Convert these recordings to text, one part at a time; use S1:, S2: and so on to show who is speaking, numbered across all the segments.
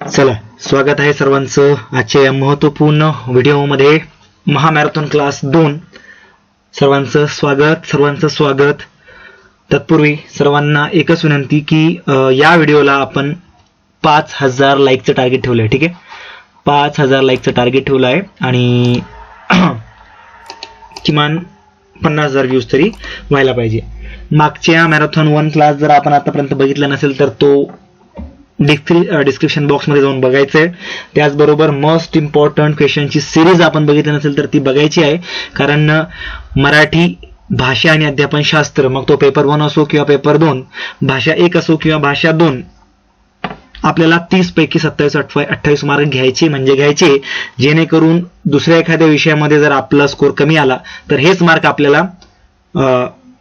S1: चला, स्वागत आहे सर्वांचं आजच्या या महत्त्वपूर्ण व्हिडिओमध्ये. महामॅरेथॉन क्लास 2 सर्वांचं स्वागत. तत्पूर्वी सर्वांना एकच विनंती की या व्हिडिओला आपण 5000 लाईकचं टार्गेट ठेवलं आहे. ठीक आहे, 5000 लाईकचं टार्गेट ठेवलं आहे आणि किमान 50,000 व्ह्यूज तरी व्हायला पाहिजे. मागच्या मॅरेथॉन 1 क्लास जर आपण आतापर्यंत बघितला नसेल तर तो डिस्क्रिप्शन बॉक्समध्ये जाऊन बघायचं आहे. त्याचबरोबर मोस्ट इम्पॉर्टंट क्वेश्चनची सिरीज आपण बघितली नसेल तर ती बघायची आहे, कारण मराठी भाषा आणि अध्यापन शास्त्र, मग तो पेपर 1 असो किंवा पेपर 2, भाषा 1 असो किंवा भाषा 2, आपल्याला 30 पैकी 27-28 मार्क घ्यायचे, जेणेकरून दुसऱ्या एखाद्या विषयामध्ये जर आपला स्कोर कमी आला तर हेच मार्क आपल्याला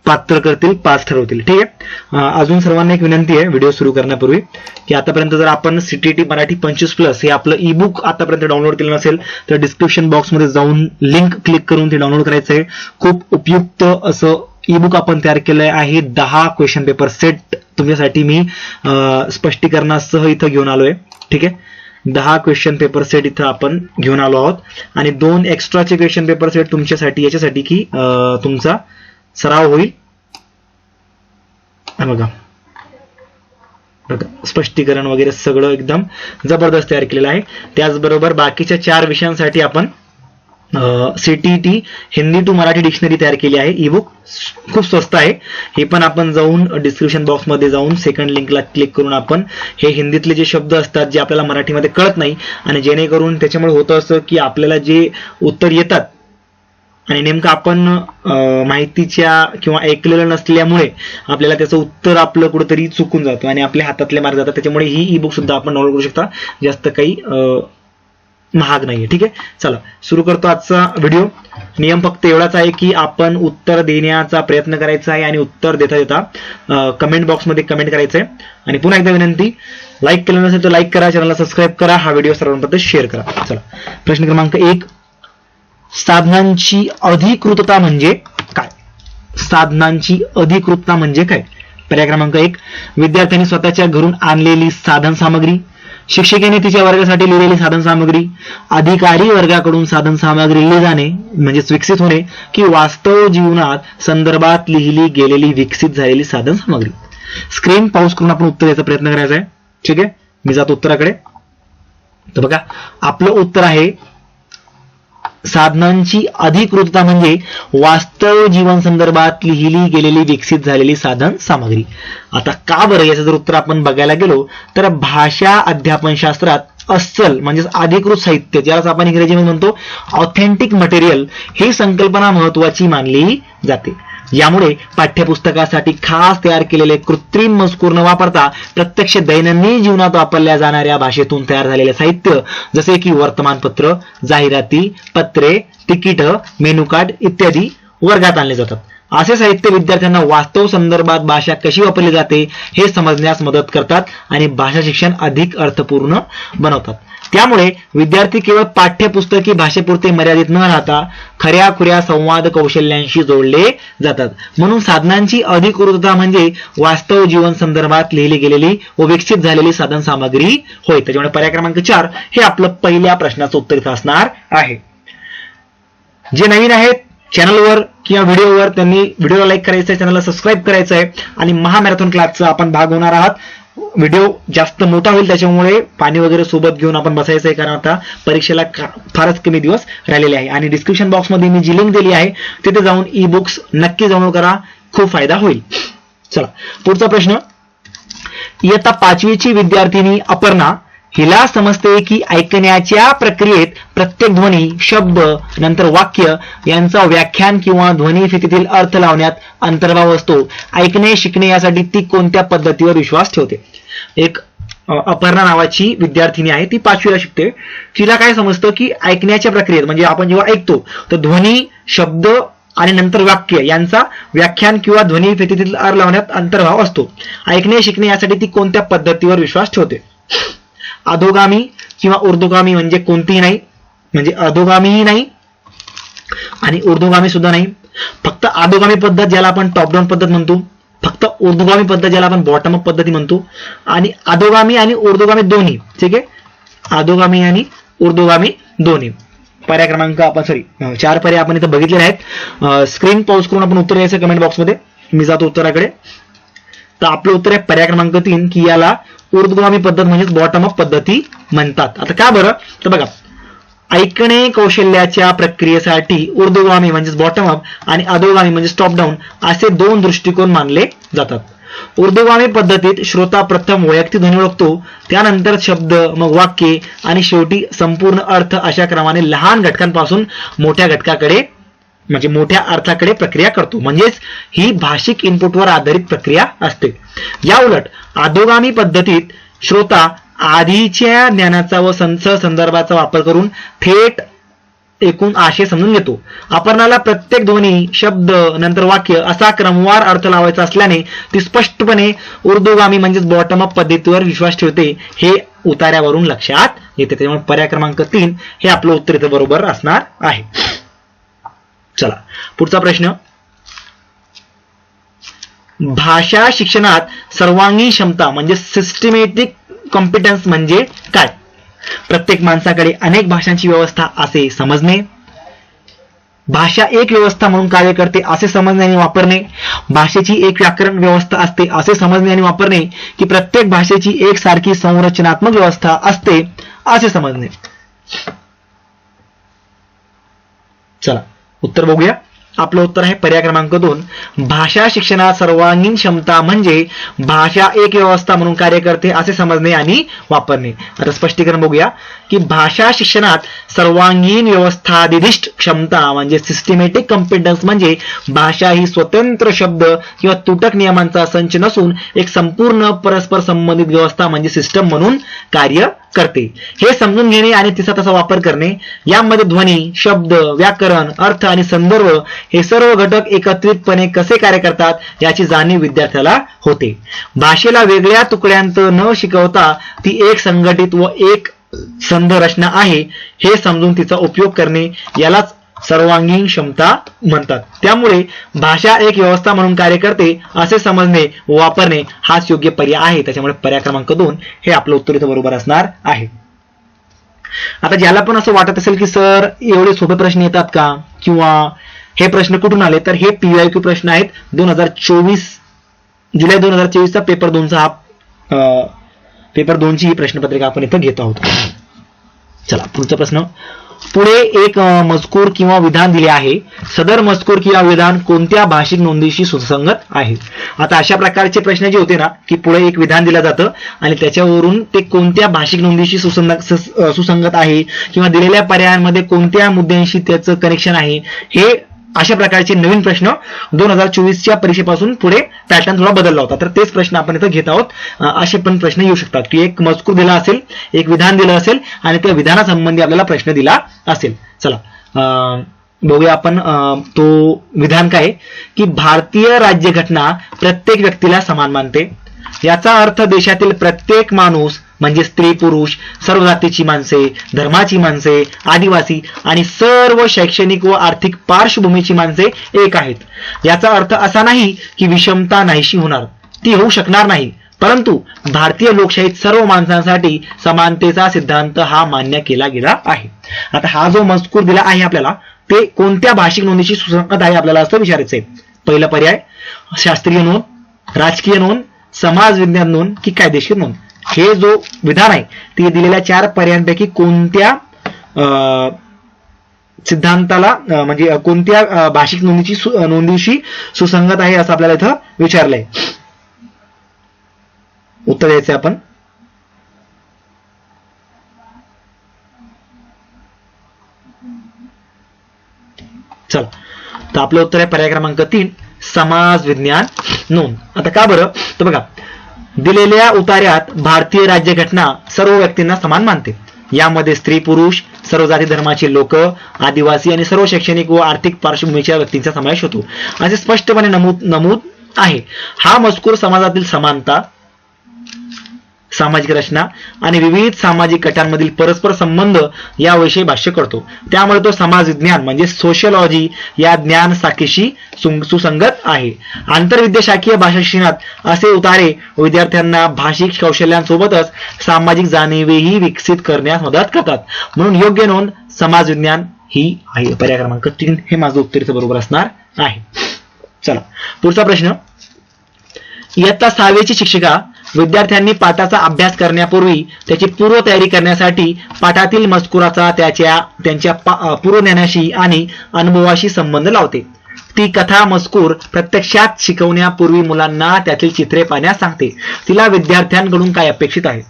S1: पात्र करतील, पास ठरवतील. ठीक आहे. अजून सर्वांना एक विनंती आहे व्हिडिओ सुरू करण्यापूर्वी की आतापर्यंत जर आपण सीटीटी मराठी 25+ हे आपलं ई बुक आतापर्यंत डाउनलोड केलं नसेल तर डिस्क्रिप्शन बॉक्समध्ये जाऊन लिंक क्लिक करून ते डाउनलोड करायचं आहे. खूप उपयुक्त असं ई बुक आपण तयार केलं आहे. 10 क्वेश्चन पेपर सेट तुमच्यासाठी मी स्पष्टीकरणासह इथं घेऊन आलोय. ठीक आहे, 10 क्वेश्चन पेपर सेट इथं आपण घेऊन आलो आहोत आणि 2 एक्स्ट्राचे क्वेश्चन पेपर सेट तुमच्यासाठी, याच्यासाठी की तुमचा सराव होईल. बघा स्पष्टीकरण वगैरे सगळं एकदम जबरदस्त तयार केलेलं आहे. त्याचबरोबर बाकीच्या 4 विषयांसाठी आपण CTET Hindi to Marathi dictionary तयार केली आहे. ई बुक खूप स्वस्त आहे. हे पण आपण जाऊन डिस्क्रिप्शन बॉक्समध्ये जाऊन सेकंड लिंकला क्लिक करून आपण हे हिंदीतले जे शब्द असतात जे आपल्याला मराठीमध्ये कळत नाही आणि जेणेकरून त्याच्यामुळे होतं असं की आपल्याला जे उत्तर येतात आणि नेमकं आपण माहितीच्या किंवा ऐकलेलं नसल्यामुळे आपल्याला त्याचं उत्तर आपलं कुठेतरी चुकून जातं आणि आपल्या हातातले मार्क जातात. त्याच्यामुळे ही ई बुक सुद्धा आपण डाउनलोड करू शकता. जास्त काही महाग नाहीये. ठीक आहे, चला सुरू करतो आजचा व्हिडिओ. नियम फक्त एवढाच आहे की आपण उत्तर देण्याचा प्रयत्न करायचा आहे आणि उत्तर देता देता कमेंट बॉक्समध्ये कमेंट करायचं आहे. आणि पुन्हा एकदा विनंती, लाईक केलं नसेल तर लाईक करा, चॅनलला सबस्क्राईब करा, हा व्हिडिओ सर्वांपर्यंत शेअर करा. चला, प्रश्न क्रमांक 1, साधनांची अधिकृतता म्हणजे काय? साधनांची अधिकृतता म्हणजे काय? पर्याय क्रमांक 1, विद्यार्थ्यांनी स्वतःच्या घरून आणलेली साधन सामग्री, शिक्षिकेने तिच्या वर्गासाठी लिहिलेली साधन सामग्री, अधिकारी वर्गाकडून साधन सामग्री लिहिली जाणे म्हणजेच विकसित होणे, की वास्तव जीवनात संदर्भात लिहिली गेलेली विकसित झालेली साधन सामग्री. स्क्रीन पाऊस करून आपण उत्तर द्यायचा प्रयत्न करायचा आहे. ठीक आहे, मी जातो उत्तराकडे. तर बघा, आपलं उत्तर आहे साधनांची अधिकृतता म्हणजे वास्तव जीवन संदर्भात लिहिली गेलेली विकसित झालेली साधन सामग्री. आता का बरं, याचं जर उत्तर आपण बघायला गेलो तर भाषा अध्यापन शास्त्रात अस्सल म्हणजेच अधिकृत साहित्य, ज्याला आपण इंग्रजीमध्ये म्हणतो ऑथेंटिक मटेरियल, ही संकल्पना महत्वाची मानली जाते. यामुळे पाठ्यपुस्तकासाठी खास तयार केलेले कृत्रिम मजकूर न वापरता प्रत्यक्ष दैनंदिन जीवनात वापरल्या जाणाऱ्या भाषेतून तयार झालेले साहित्य जसे की वर्तमानपत्र, जाहिराती, पत्रे, तिकीट, मेनू कार्ड इत्यादी वर्गात आणले जातात. असे साहित्य विद्यार्थ्यांना वास्तव संदर्भात भाषा कशी वापरली जाते हे समजण्यास मदत करतात आणि भाषा शिक्षण अधिक अर्थपूर्ण बनवतात. त्यामुळे विद्यार्थी केवळ पाठ्यपुस्तकी भाषेपुरते मर्यादित न राहता खऱ्या-खुऱ्या संवाद कौशल्यांशी जोडले जातात. म्हणून साधनांची अधिकृतता म्हणजे वास्तव जीवन संदर्भात लिहिली गेलेली व विकसित झालेली साधन सामग्री होय. त्याच्यामुळे पर्याय क्रमांक 4 हे आपलं पहिल्या प्रश्नाचं उत्तर इथं असणार आहे. जे नवीन आहेत चॅनलवर किंवा व्हिडिओवर त्यांनी व्हिडिओला लाईक करायचं आहे, चॅनलला सबस्क्राईब करायचं आहे आणि महामॅरेथॉन क्लासचा आपण भाग होणार आहात. व्हिडिओ जास्त मोठा होईल त्याच्यामुळे पाणी वगैरे सोबत घेऊन आपण बसायचं आहे, कारण आता परीक्षेला फारच कमी दिवस राहिलेले आहे. आणि डिस्क्रिप्शन बॉक्समध्ये मी जी लिंक दिली आहे तिथे जाऊन ई बुक्स नक्की डाउनलोड करा, खूप फायदा होईल. चला, पुढचा प्रश्न. इयत्ता 5वीची विद्यार्थिनी अपर्णा हिला समजते की ऐकण्याच्या प्रक्रियेत प्रत्येक ध्वनी, शब्द, नंतर वाक्य यांचा व्याख्यान किंवा ध्वनिफितीतील अर्थ लावण्यात अंतर्भाव असतो. ऐकणे शिकणे यासाठी ती कोणत्या पद्धतीवर विश्वास ठेवते? एक अपर्णा नावाची विद्यार्थिनी आहे, ती 5वीला शिकते. तिला काय समजतं की ऐकण्याच्या प्रक्रियेत म्हणजे आपण जेव्हा ऐकतो तर ध्वनी, शब्द आणि नंतर वाक्य यांचा व्याख्यान किंवा ध्वनिफितीतील अर्थ लावण्यात अंतर्भाव असतो. ऐकणे शिकणे यासाठी ती कोणत्या पद्धतीवर विश्वास ठेवते? अधोगामी किंवा ऊर्ध्वगामी म्हणजे कोणतीही नाही, म्हणजे अधोगामीही नाही आणि ऊर्ध्वगामी सुद्धा नाही. फक्त अधोगामी पद्धत ज्याला आपण टॉप डाऊन पद्धत म्हणतो, फक्त ऊर्ध्वगामी पद्धत ज्याला आपण बॉटम अप पद्धती म्हणतो, आणि अधोगामी आणि ऊर्ध्वगामी दोन्ही. ठीक आहे, अधोगामी आणि ऊर्ध्वगामी दोन्ही. पर्याय क्रमांक आपण 4 पर्याय आपण इथं बघितलेले आहेत. स्क्रीन पॉज करून आपण उत्तर द्यायचं कमेंट बॉक्समध्ये. मी जातो उत्तराकडे. तर आपलं उत्तर आहे पर्याय क्रमांक 3 की याला ऊर्ध्वगामी पद्धत म्हणजेच बॉटम अप पद्धती म्हणतात. आता का बरं, तर बघा, ऐकणे कौशल्याच्या प्रक्रियेसाठी ऊर्ध्वगामी म्हणजेच बॉटम अप आणि अधोगामी म्हणजेच टॉप डाऊन असे 2 दृष्टिकोन मानले जातात. ऊर्ध्वगामी पद्धतीत श्रोता प्रथम वैयक्तिक ध्वनी ओळखतो, त्यानंतर शब्द, मग वाक्ये आणि शेवटी संपूर्ण अर्थ अशा क्रमाने लहान घटकांपासून मोठ्या घटकाकडे म्हणजे मोठ्या अर्थाकडे प्रक्रिया करतो. म्हणजेच ही भाषिक इनपुटवर आधारित प्रक्रिया असते. या उलट अधोगामी पद्धतीत श्रोता आधीच्या ज्ञानाचा व संदर्भाचा वापर करून थेट एकूण आशय समजून घेतो. आपणाला प्रत्येक ध्वनी, शब्द, नंतर वाक्य असा क्रमवार अर्थ लावायचा असल्याने ती स्पष्टपणे ऊर्ध्वगामी म्हणजेच बॉटम अप पद्धतीवर विश्वास ठेवते, हे उतार्यावरून लक्षात येते. त्यामुळे पर्याय क्रमांक 3 हे आपलं उत्तर इथं बरोबर असणार आहे. चला पुढचा प्रश्न. भाषा शिक्षणात सर्वांगीण क्षमता म्हणजे सिस्टमॅटिक कॉम्पिटन्स म्हणजे काय? प्रत्येक माणसाकडे अनेक भाषांची व्यवस्था असे समजणे, भाषा एक व्यवस्था म्हणून कार्य करते असे समजणे आणि वापरणे, भाषेची एक व्याकरण व्यवस्था असते असे समजणे आणि वापरणे, की प्रत्येक भाषेची एक सारखी संरचनात्मक व्यवस्था असते असे समजणे. चला उत्तर बघूया. आपलं उत्तर आहे पर्याय क्रमांक 2. भाषा शिक्षणात सर्वांगीण क्षमता म्हणजे भाषा एक व्यवस्था म्हणून कार्य करते असे समजणे आणि वापरणे. आता स्पष्टीकरण बघूया की भाषा शिक्षणात सर्वांगीण व्यवस्थादिष्ट क्षमता म्हणजे सिस्टमॅटिक कॉम्पिटन्स म्हणजे भाषा ही स्वतंत्र शब्द किंवा तुटक नियमांचा संच नसून एक संपूर्ण परस्पर संबंधित व्यवस्था म्हणजे सिस्टम म्हणून कार्य करते. हे समजून घेणे आणि तिचा तसा वापर करणे, यामध्ये ध्वनी, शब्द, व्याकरण, अर्थ आणि संदर्भ हे सर्व घटक एकत्रितपणे कसे कार्य करतात याची जाणीव विद्यार्थ्याला होते. भाषेला वेगळ्या तुकड्यांत न शिकवता ती एक संघटित व एक संध रचना आहे हे समजून तिचा उपयोग करणे यालाच सर्वांगीण क्षमता म्हणतात. त्यामुळे भाषा एक व्यवस्था म्हणून कार्य करते असे समजणे व वापरणे हाच योग्य पर्याय आहे. त्याच्यामुळे पर्याय क्रमांक 2 हे आपलं उत्तर इथं बरोबर असणार आहे. आता ज्याला पण असं वाटत असेल की सर एवढे सोपे प्रश्न येतात का किंवा हे प्रश्न कुठून आले, तर हे PYQ प्रश्न आहेत. 2024 जुलै 2024 चा पेपर 2चा हा पेपर 2ची ही प्रश्नपत्रिका आपण इथं घेत आहोत. चला पुढचा प्रश्न. पुढे एक मजकूर किंवा विधान दिले आहे. सदर मजकूर किंवा विधान कोणत्या भाषिक नोंदीशी सुसंगत आहे? आता अशा प्रकारचे प्रश्न जे होते ना की पुढे एक विधान दिलं जातं आणि त्याच्यावरून ते कोणत्या भाषिक नोंदीशी सुसंगत आहे किंवा दिलेल्या पर्यायांमध्ये कोणत्या मुद्द्यांशी त्याचं कनेक्शन आहे, हे अशा प्रकारचे नवीन प्रश्न 2024च्या परीक्षेपासून पुढे पॅटर्न थोडा बदलला होता. तर तेच प्रश्न आपण इथं घेत आहोत. असे पण प्रश्न येऊ शकतात की एक मजकूर दिला असेल, एक विधान दिलं असेल आणि त्या विधानासंबंधी आपल्याला प्रश्न दिला असेल. चला बघूया आपण तो विधान काय की भारतीय राज्यघटना प्रत्येक व्यक्तीला समान मानते. याचा अर्थ देशातील प्रत्येक माणूस म्हणजे स्त्री पुरुष, सर्व जातीची माणसे, धर्माची माणसे, आदिवासी आणि सर्व शैक्षणिक व आर्थिक पार्श्वभूमीची माणसे एक आहेत. याचा अर्थ असा नाही की विषमता नाहीशी होणार, ती होऊ शकणार नाही, परंतु भारतीय लोकशाहीत सर्व माणसांसाठी समानतेचा सिद्धांत हा मान्य केला गेला आहे. आता हा जो मजकूर दिला आहे आपल्याला ते कोणत्या भाषिक नोंदीशी सुसंगत आहे आपल्याला असं विचारायचं आहे. पहिला पर्याय शास्त्रीय नोंद, राजकीय नोंद, समाज विज्ञान नोंद की कायदेशीर नोंद. हे जो विधान आहे ते दिलेल्या 4 पर्यायांपैकी कोणत्या सिद्धांताला म्हणजे कोणत्या भाषिक नोंदीशी सुसंगत आहे असं आपल्याला इथं विचारलंय. उत्तर द्यायचं आपण. चला तर आपलं उत्तर आहे पर्याय क्रमांक 3 समाज विज्ञान नोंद. आता का बरं, तर बघा दिलेल्या उतार्यात भारतीय राज्यघटना सर्व व्यक्तींना समान मानते. यामध्ये स्त्री पुरुष, सर्व जाती धर्माचे लोक, आदिवासी आणि सर्व शैक्षणिक व आर्थिक पार्श्वभूमीच्या व्यक्तींचा समावेश होतो असे स्पष्टपणे नमूद आहे. हा मजकूर समाजातील समानता, सामाजिक रचना आणि विविध सामाजिक गटांमधील परस्पर संबंध याविषयी भाष्य करतो. त्यामुळे तो समाज विज्ञान म्हणजे सोशिओलॉजी या ज्ञान शाखेशी सुसंगत आहे. आंतरविद्याशाखीय भाषा शिक्षणात असे उतारे विद्यार्थ्यांना भाषिक कौशल्यांसोबतच सामाजिक जाणीवेही विकसित करण्यास मदत करतात. म्हणून योग्य नोंद समाज विज्ञान ही आहे. पर्याय क्रमांक 3 हे माझं उत्तर बरोबर असणार आहे. चला पुढचा प्रश्न. इयत्ता 6वीची शिक्षिका विद्यार्थ्यांनी पाठाचा अभ्यास करण्यापूर्वी त्याची पूर्वतयारी करण्यासाठी पाठातील मजकुराचा त्यांच्या पूर्वज्ञानाशी आणि अनुभवाशी संबंध लावते. ती कथा मजकूर प्रत्यक्षात शिकवण्यापूर्वी मुलांना त्यातील चित्रे पाहण्यास सांगते. तिला विद्यार्थ्यांकडून काय अपेक्षित आहे?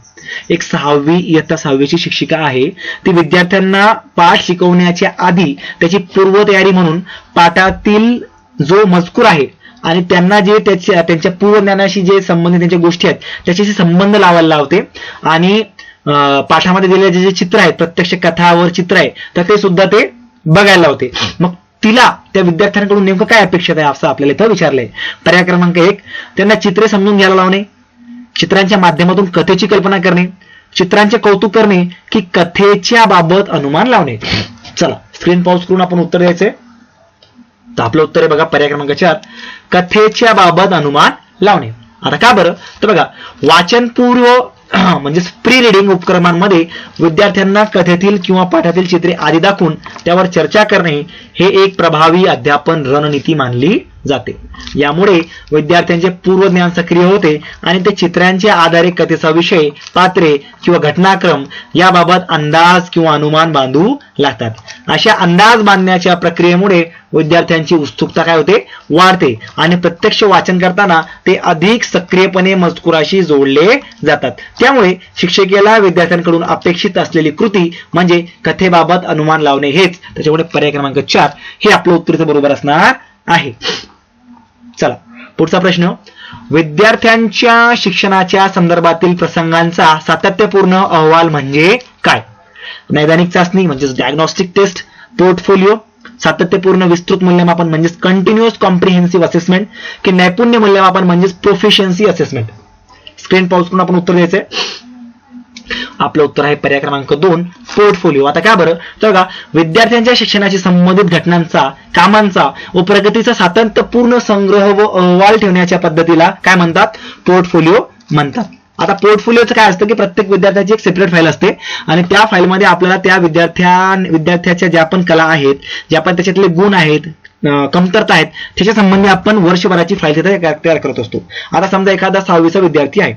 S1: एक इयत्ता 6वीची शिक्षिका आहे. ती विद्यार्थ्यांना पाठ शिकवण्याच्या आधी त्याची पूर्वतयारी म्हणून पाठातील जो मजकूर आहे आणि त्यांना जे त्यांच्या पूर्वज्ञानाशी जे संबंधित त्यांच्या गोष्टी आहेत त्याच्याशी संबंध लावायला लावते. आणि पाठामध्ये दिलेले जे चित्र आहेत, प्रत्यक्ष कथावर चित्र आहे, तर ते सुद्धा ते बघायला लावते. मग तिला त्या विद्यार्थ्यांकडून नेमकं काय अपेक्षित आहे असं आपल्याला इथं विचारलंय. पर्याय क्रमांक 1 त्यांना चित्रे समजून घ्यायला लावणे, चित्रांच्या माध्यमातून कथेची कल्पना करणे, चित्रांचे कौतुक करणे की कथेच्या बाबत अनुमान लावणे. चला स्क्रीन पॉज करून आपण उत्तर द्यायचंय. तर आपलं उत्तर आहे बघा पर्याय क्रमांक 4 कथेच्या बाबत अनुमान लावणे. आता का बरं? तर बघा वाचनपूर्व म्हणजे प्री रिडिंग उपक्रमांमध्ये विद्यार्थ्यांना कथेतील किंवा पाठातील चित्रे आधी दाखवून त्यावर चर्चा करणे हे एक प्रभावी अध्यापन रणनीती मानली जाते. यामुळे विद्यार्थ्यांचे पूर्वज्ञान सक्रिय होते आणि ते चित्रांच्या आधारे कथेचा विषय, पात्रे किंवा घटनाक्रम याबाबत अंदाज किंवा अनुमान बांधू लागतात. अशा अंदाज बांधण्याच्या प्रक्रियेमुळे विद्यार्थ्यांची उत्सुकता काय होते? वाढते आणि प्रत्यक्ष वाचन करताना ते अधिक सक्रियपणे मजकुराशी जोडले जातात. त्यामुळे शिक्षिकेला विद्यार्थ्यांकडून अपेक्षित असलेली कृती म्हणजे कथेबाबत अनुमान लावणे हेच. त्याच्यामुळे पर्याय क्रमांक 4 हे आपलं उत्तर बरोबर असणार आहे. चला पुढचा प्रश्न. विद्यार्थ्यांच्या शिक्षणाच्या संदर्भातील प्रसंगांचा सातत्यपूर्ण अहवाल म्हणजे काय? नैदानिक चाचणी म्हणजेच डायग्नोस्टिक टेस्ट, पोर्टफोलिओ, सातत्यपूर्ण विस्तृत मूल्यमापन म्हणजेच कंटिन्युअस कॉम्प्रिहेन्सिव्ह असेसमेंट की नैपुण्य मूल्यमापन म्हणजेच प्रोफिशियन्सी असेसमेंट. स्क्रीन पॉज करून आपण उत्तर द्यायचंय. आपलं उत्तर आहे पर्याय क्रमांक 2 पोर्टफोलिओ. आता का बरं? तर बघा विद्यार्थ्यांच्या शिक्षणाशी संबंधित घटनांचा, कामांचा व प्रगतीचा सातत्यपूर्ण संग्रह व अहवाल ठेवण्याच्या पद्धतीला काय म्हणतात? पोर्टफोलिओ म्हणतात. आता पोर्टफोलिओचं काय असतं की प्रत्येक विद्यार्थ्याची एक सेपरेट फाईल असते आणि त्या फाईलमध्ये आपल्याला त्या विद्यार्थ्याच्या ज्या पण कला आहेत, ज्या पण त्याच्यातले गुण आहेत, कमतरता आहेत, त्याच्या संबंधी आपण वर्षभराची फाईल तिथे तयार करत असतो. आता समजा एखादा 6वीचा विद्यार्थी आहे.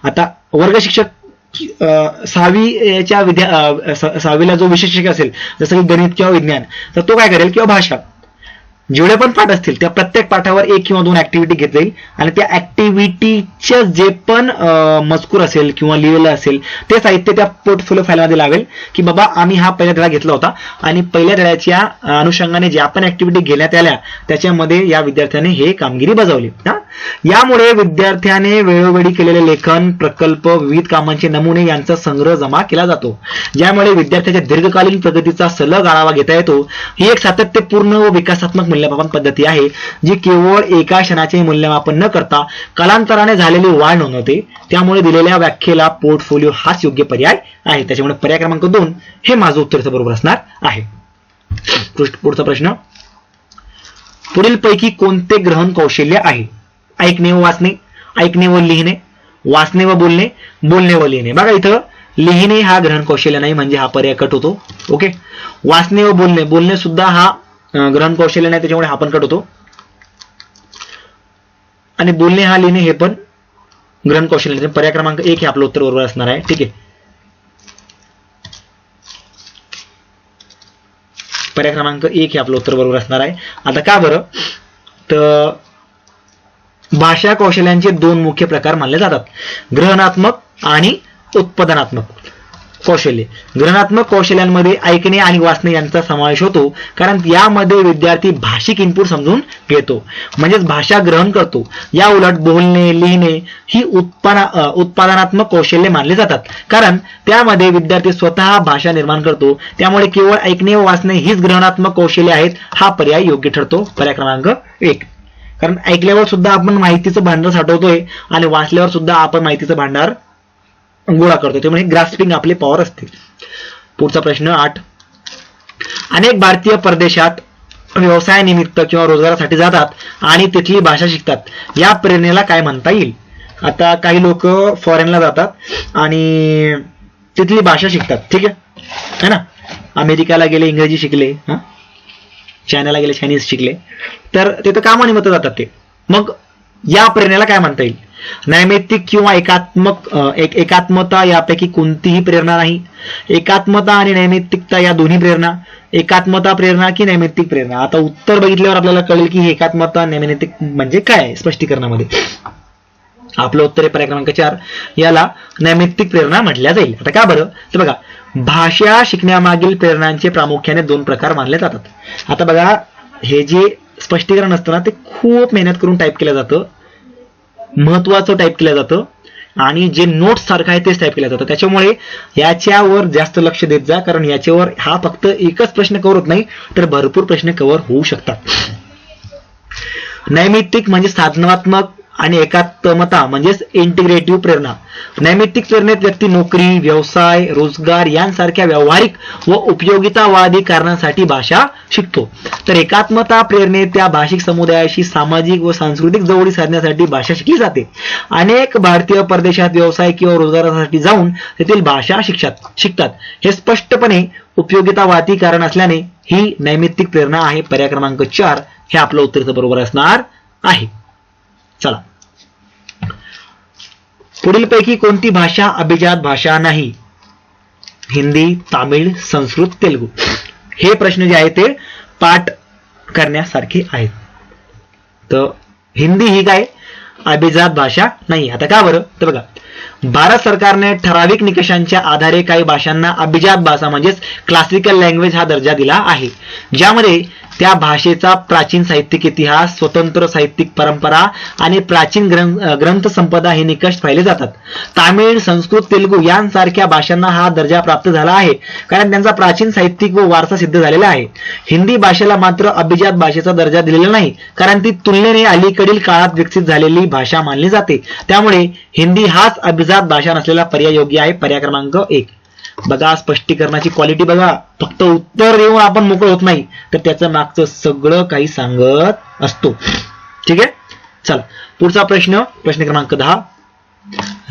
S1: आता वर्ग शिक्षक 6वीला जो विषय शिक्षक असेल जसं की गणित किंवा विज्ञान, तर तो काय करेल किंवा भाषा, जेवढे पण पाठ असतील त्या प्रत्येक पाठावर 1 किंवा 2 ऍक्टिव्हिटी घेत जाईल आणि त्या ऍक्टिव्हिटीचे जे पण मजकूर असेल किंवा लिहिलेलं असेल ते साहित्य त्या पोर्टफोलिओ फाईलमध्ये लावेल की बाबा आम्ही हा पहिला धडा घेतला होता आणि पहिल्या धड्याच्या अनुषंगाने ज्या पण ऍक्टिव्हिटी घेण्यात आल्या त्याच्यामध्ये या विद्यार्थ्याने हे कामगिरी बजावली. यामुळे विद्यार्थ्याने वेळोवेळी केलेले लेखन, प्रकल्प, विविध कामांचे नमुने यांचा संग्रह जमा केला जातो, ज्यामुळे विद्यार्थ्याच्या दीर्घकालीन प्रगतीचा सलग आढावा घेता येतो. ही एक सातत्यपूर्ण व विकासात्मक मूल्यमापन पद्धती आहे जी केवळ एका क्षणाचे मूल्यमापन न करता कालांतराने झालेली वाढ नोंदवते. त्यामुळे दिलेल्या व्याख्येला पोर्टफोलिओ हाच योग्य पर्याय आहे. त्याच्यामुळे पर्याय क्रमांक 2 हे माझं उत्तर बरोबर असणार आहे. पुढचा प्रश्न. पुढील पैकी कोणते ग्रहण कौशल्य आहे? ऐकणे व वाचणे, ऐकणे व लिहिणे, वाचणे व बोलणे, बोलणे व लिहिणे. बघा इथं लिहिणे हा ग्रहण कौशल्य नाही म्हणजे हा पर्याय कट होतो. ओके. वाचणे व बोलणे, बोलणे सुद्धा हा ग्रहण कौशल्य नाही त्याच्यामुळे हा पण कट होतो. आणि बोलणे हा लिहिणे हे पण ग्रहण कौशल्य नाही. पर्याय क्रमांक 1 हे आपलं उत्तर बरोबर असणार आहे. ठीक आहे. पर्याय क्रमांक 1 हे आपलं उत्तर बरोबर असणार आहे. आता का बरं? तर भाषा कौशल्यांचे 2 मुख्य प्रकार मानले जातात, ग्रहणात्मक आणि उत्पादनात्मक कौशल्य. ग्रहणात्मक कौशल्यांमध्ये ऐकणे आणि वाचणे यांचा समावेश होतो कारण यामध्ये विद्यार्थी भाषिक इनपुट समजून घेतो म्हणजेच भाषा ग्रहण करतो. या उलट बोलणे, लिहिणे ही उत्पादनात्मक कौशल्य मानले जातात कारण त्यामध्ये विद्यार्थी स्वतः भाषा निर्माण करतो. त्यामुळे केवळ ऐकणे व वाचणे हीच ग्रहणात्मक कौशल्य आहेत. हा पर्याय योग्य ठरतो. पर्याय क्रमांक 1. कारण ऐकल्यावर सुद्धा आपण माहितीचं भांडार साठवतोय आणि वाचल्यावर सुद्धा आपण माहितीचं भांडार गोळा करतो, त्यामुळे ग्रास्पिंग आपली पॉवर असते. पुढचा प्रश्न 8. अनेक भारतीय परदेशात व्यवसायानिमित्त किंवा रोजगारासाठी जातात आणि तिथली भाषा शिकतात. या प्रेरणेला काय म्हणता येईल? आता काही लोक फॉरेनला जातात आणि तिथली भाषा शिकतात, ठीक आहे ना. अमेरिकाला गेले इंग्रजी शिकले, चायनाला गेले चायनीज शिकले, तर तिथं कामानिमित्त जातात ते. मग या प्रेरणेला काय म्हणता येईल? नैमित्तिक किंवा एकात्मता यापैकी कोणतीही प्रेरणा नाही. एकात्मता आणि नैमित्तिकता या दोन्ही प्रेरणा. एकात्मता प्रेरणा की नैमित्तिक प्रेरणा? आता उत्तर बघितल्यावर आपल्याला कळेल की हे एकात्मता नैमित्तिक म्हणजे काय स्पष्टीकरणामध्ये. आपलं उत्तर आहे पर्याय क्रमांक 4, याला नैमित्तिक प्रेरणा म्हटल्या जाईल. आता का बरं? तर बघा, भाषा शिकण्यामागील प्रेरणांचे प्रामुख्याने 2 प्रकार मानले जातात. आता बघा, हे जे स्पष्टीकरण असतं ना ते खूप मेहनत करून टाईप केलं जातं, महत्वाचं टाईप केलं जातं आणि जे नोट्स सारखं आहे तेच टाईप केलं जातं. त्याच्यामुळे याच्यावर जास्त लक्ष देत जा, कारण याच्यावर हा फक्त एकच प्रश्न कव्हर होत नाही तर भरपूर प्रश्न कव्हर होऊ शकतात. नैमित्तिक म्हणजे साधनात्मक आणि एकात्मता म्हणजेच इंटिग्रेटिव्ह प्रेरणा. नैमित्तिक प्रेरणेत व्यक्ती नोकरी, व्यवसाय, रोजगार यांसारख्या व्यावहारिक व उपयोगितावादी कारणांसाठी भाषा शिकतो. तर एकात्मता प्रेरणेत त्या भाषिक समुदायाशी सामाजिक व सांस्कृतिक जवळी साधण्यासाठी भाषा शिकली जाते. अनेक भारतीय परदेशात व्यवसाय किंवा रोजगारासाठी जाऊन तेथील भाषा शिकतात. हे स्पष्टपणे उपयोगितावादी कारण असल्याने ही नैमित्तिक प्रेरणा आहे. पर्याय क्रमांक 4 हे आपलं उत्तर बरोबर असणार आहे. चला, पुढीलपैकी कोणती भाषा अभिजात भाषा नाही? हिंदी, तामिळ, संस्कृत, तेलुगू. हे प्रश्न जे आहे ते पाठ करण्यासारखे आहेत. तर हिंदी ही काय अभिजात भाषा नाही. आता का बरं? तर बघा, भारत सरकारने ठराविक निकषांच्या आधारे काही भाषांना अभिजात भाषा म्हणजेच क्लासिकल लँग्वेज हा दर्जा दिला आहे, ज्यामध्ये त्या भाषेचा प्राचीन साहित्यिक इतिहास, स्वतंत्र साहित्यिक परंपरा आणि प्राचीन ग्रंथ संपदा हे निकष पाहिले जातात. तामिळ, संस्कृत, तेलुगू यांसारख्या भाषांना हा दर्जा प्राप्त झाला आहे कारण त्यांचा प्राचीन साहित्यिक व वारसा सिद्ध झालेला आहे. हिंदी भाषेला मात्र अभिजात भाषेचा दर्जा दिलेला नाही कारण ती तुलनेने अलीकडील काळात विकसित झालेली भाषा मानली जाते. त्यामुळे हिंदी हाच अभिजात भाषा नसलेला पर्याय योग्य आहे. पर्याय क्रमांक 1. बघा, स्पष्टीकरणाची क्वालिटी बघा. फक्त उत्तर देऊन आपण मोकळ होत नाही तर त्याचं मागचं सगळं काही सांगत असतो. ठीक आहे, चला पुढचा प्रश्न क्रमांक 10.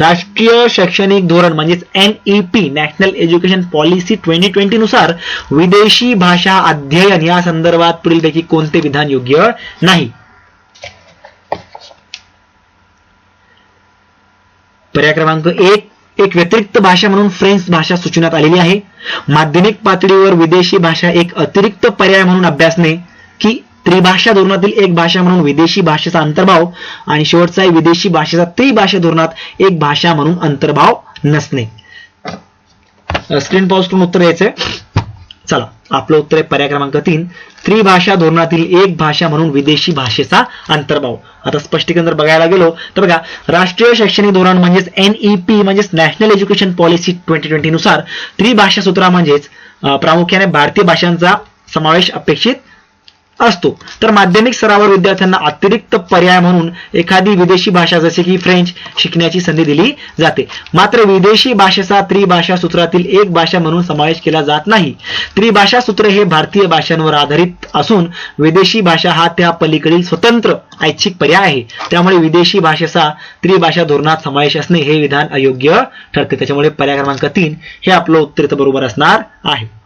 S1: राष्ट्रीय शैक्षणिक धोरण म्हणजेच NEP नॅशनल एज्युकेशन पॉलिसी 2020 नुसार विदेशी भाषा अध्ययन या संदर्भात पुढीलपैकी कोणते विधान योग्य नाही? पर्याय क्रमांक 1. एक व्यतिरिक्त भाषा म्हणून फ्रेंच भाषा सुचवण्यात आलेली आहे. माध्यमिक पातळीवर विदेशी भाषा एक अतिरिक्त पर्याय म्हणून अभ्यासणे, की त्रिभाषा धोरणातील एक भाषा म्हणून विदेशी भाषेचा अंतर्भाव, आणि शेवटचा आहे विदेशी भाषेचा त्रिभाषा धोरणात एक भाषा म्हणून अंतर्भाव नसणे. स्क्रीन पॉज करून उत्तर द्यायचंय. चला, आपलं उत्तर आहे पर्याय क्रमांक 3. त्रिभाषा धोरणातील एक भाषा म्हणून विदेशी भाषेचा अंतर्भाव. आता स्पष्टीकरण जर बघायला गेलो तर बघा, राष्ट्रीय शैक्षणिक धोरण म्हणजेच NEP म्हणजेच नॅशनल एज्युकेशन पॉलिसी 2020 नुसार त्रिभाषा सूत्र म्हणजेच प्रामुख्याने भारतीय भाषांचा समावेश अपेक्षित असतो. तर माध्यमिक स्तरावर विद्यार्थ्यांना अतिरिक्त पर्याय म्हणून एखादी विदेशी भाषा जसे की फ्रेंच शिकण्याची संधी दिली जाते. मात्र विदेशी भाषेचा त्रिभाषा सूत्रातील एक भाषा म्हणून समावेश केला जात नाही. त्रिभाषा सूत्र हे भारतीय भाषांवर आधारित असून विदेशी भाषा हा त्या पलीकडील स्वतंत्र ऐच्छिक पर्याय आहे. त्यामुळे विदेशी भाषेचा त्रिभाषा धोरणात समावेश असणे हे विधान अयोग्य ठरते. त्याच्यामुळे पर्याय क्रमांक 3 हे आपलं उत्तर बरोबर असणार आहे.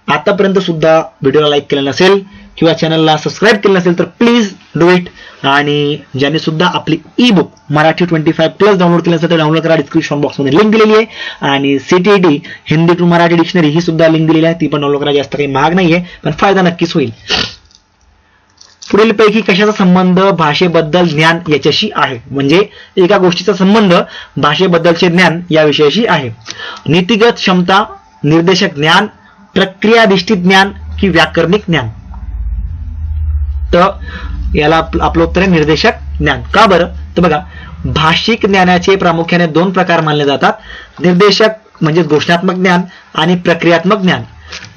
S1: आतापर्यंत सुद्धा व्हिडिओला लाईक केलं नसेल किंवा चॅनलला सबस्क्राईब केलं नसेल तर प्लीज डू इट. आणि ज्याने सुद्धा आपली ई-बुक मराठी 25+ डाउनलोड केलं असेल तर डाउनलोड करा. डिस्क्रिप्शन बॉक्समध्ये लिंक दिलेली आहे. आणि CTET Hindi to Marathi dictionary ही सुद्धा लिंक दिलेली आहे, ती पण डाउनलोड करा. जास्त काही महाग नाहीये पण फायदा नक्कीच होईल. पुढीलपैकी कशाचा संबंध भाषेबद्दल ज्ञान याच्याशी आहे? म्हणजे एका गोष्टीचा संबंध भाषेबद्दलचे ज्ञान या विषयाशी आहे. नीतिगत क्षमता, निर्देशक ज्ञान, प्रक्रियाधिष्ठित ज्ञान की व्याकरणिक ज्ञान? तर याला आपलं उत्तर आहे निर्देशक ज्ञान. का बरं? तर बघा, भाषिक ज्ञानाचे प्रामुख्याने 2 प्रकार मानले जातात. निर्देशक म्हणजे घोषणात्मक ज्ञान आणि प्रक्रियात्मक ज्ञान.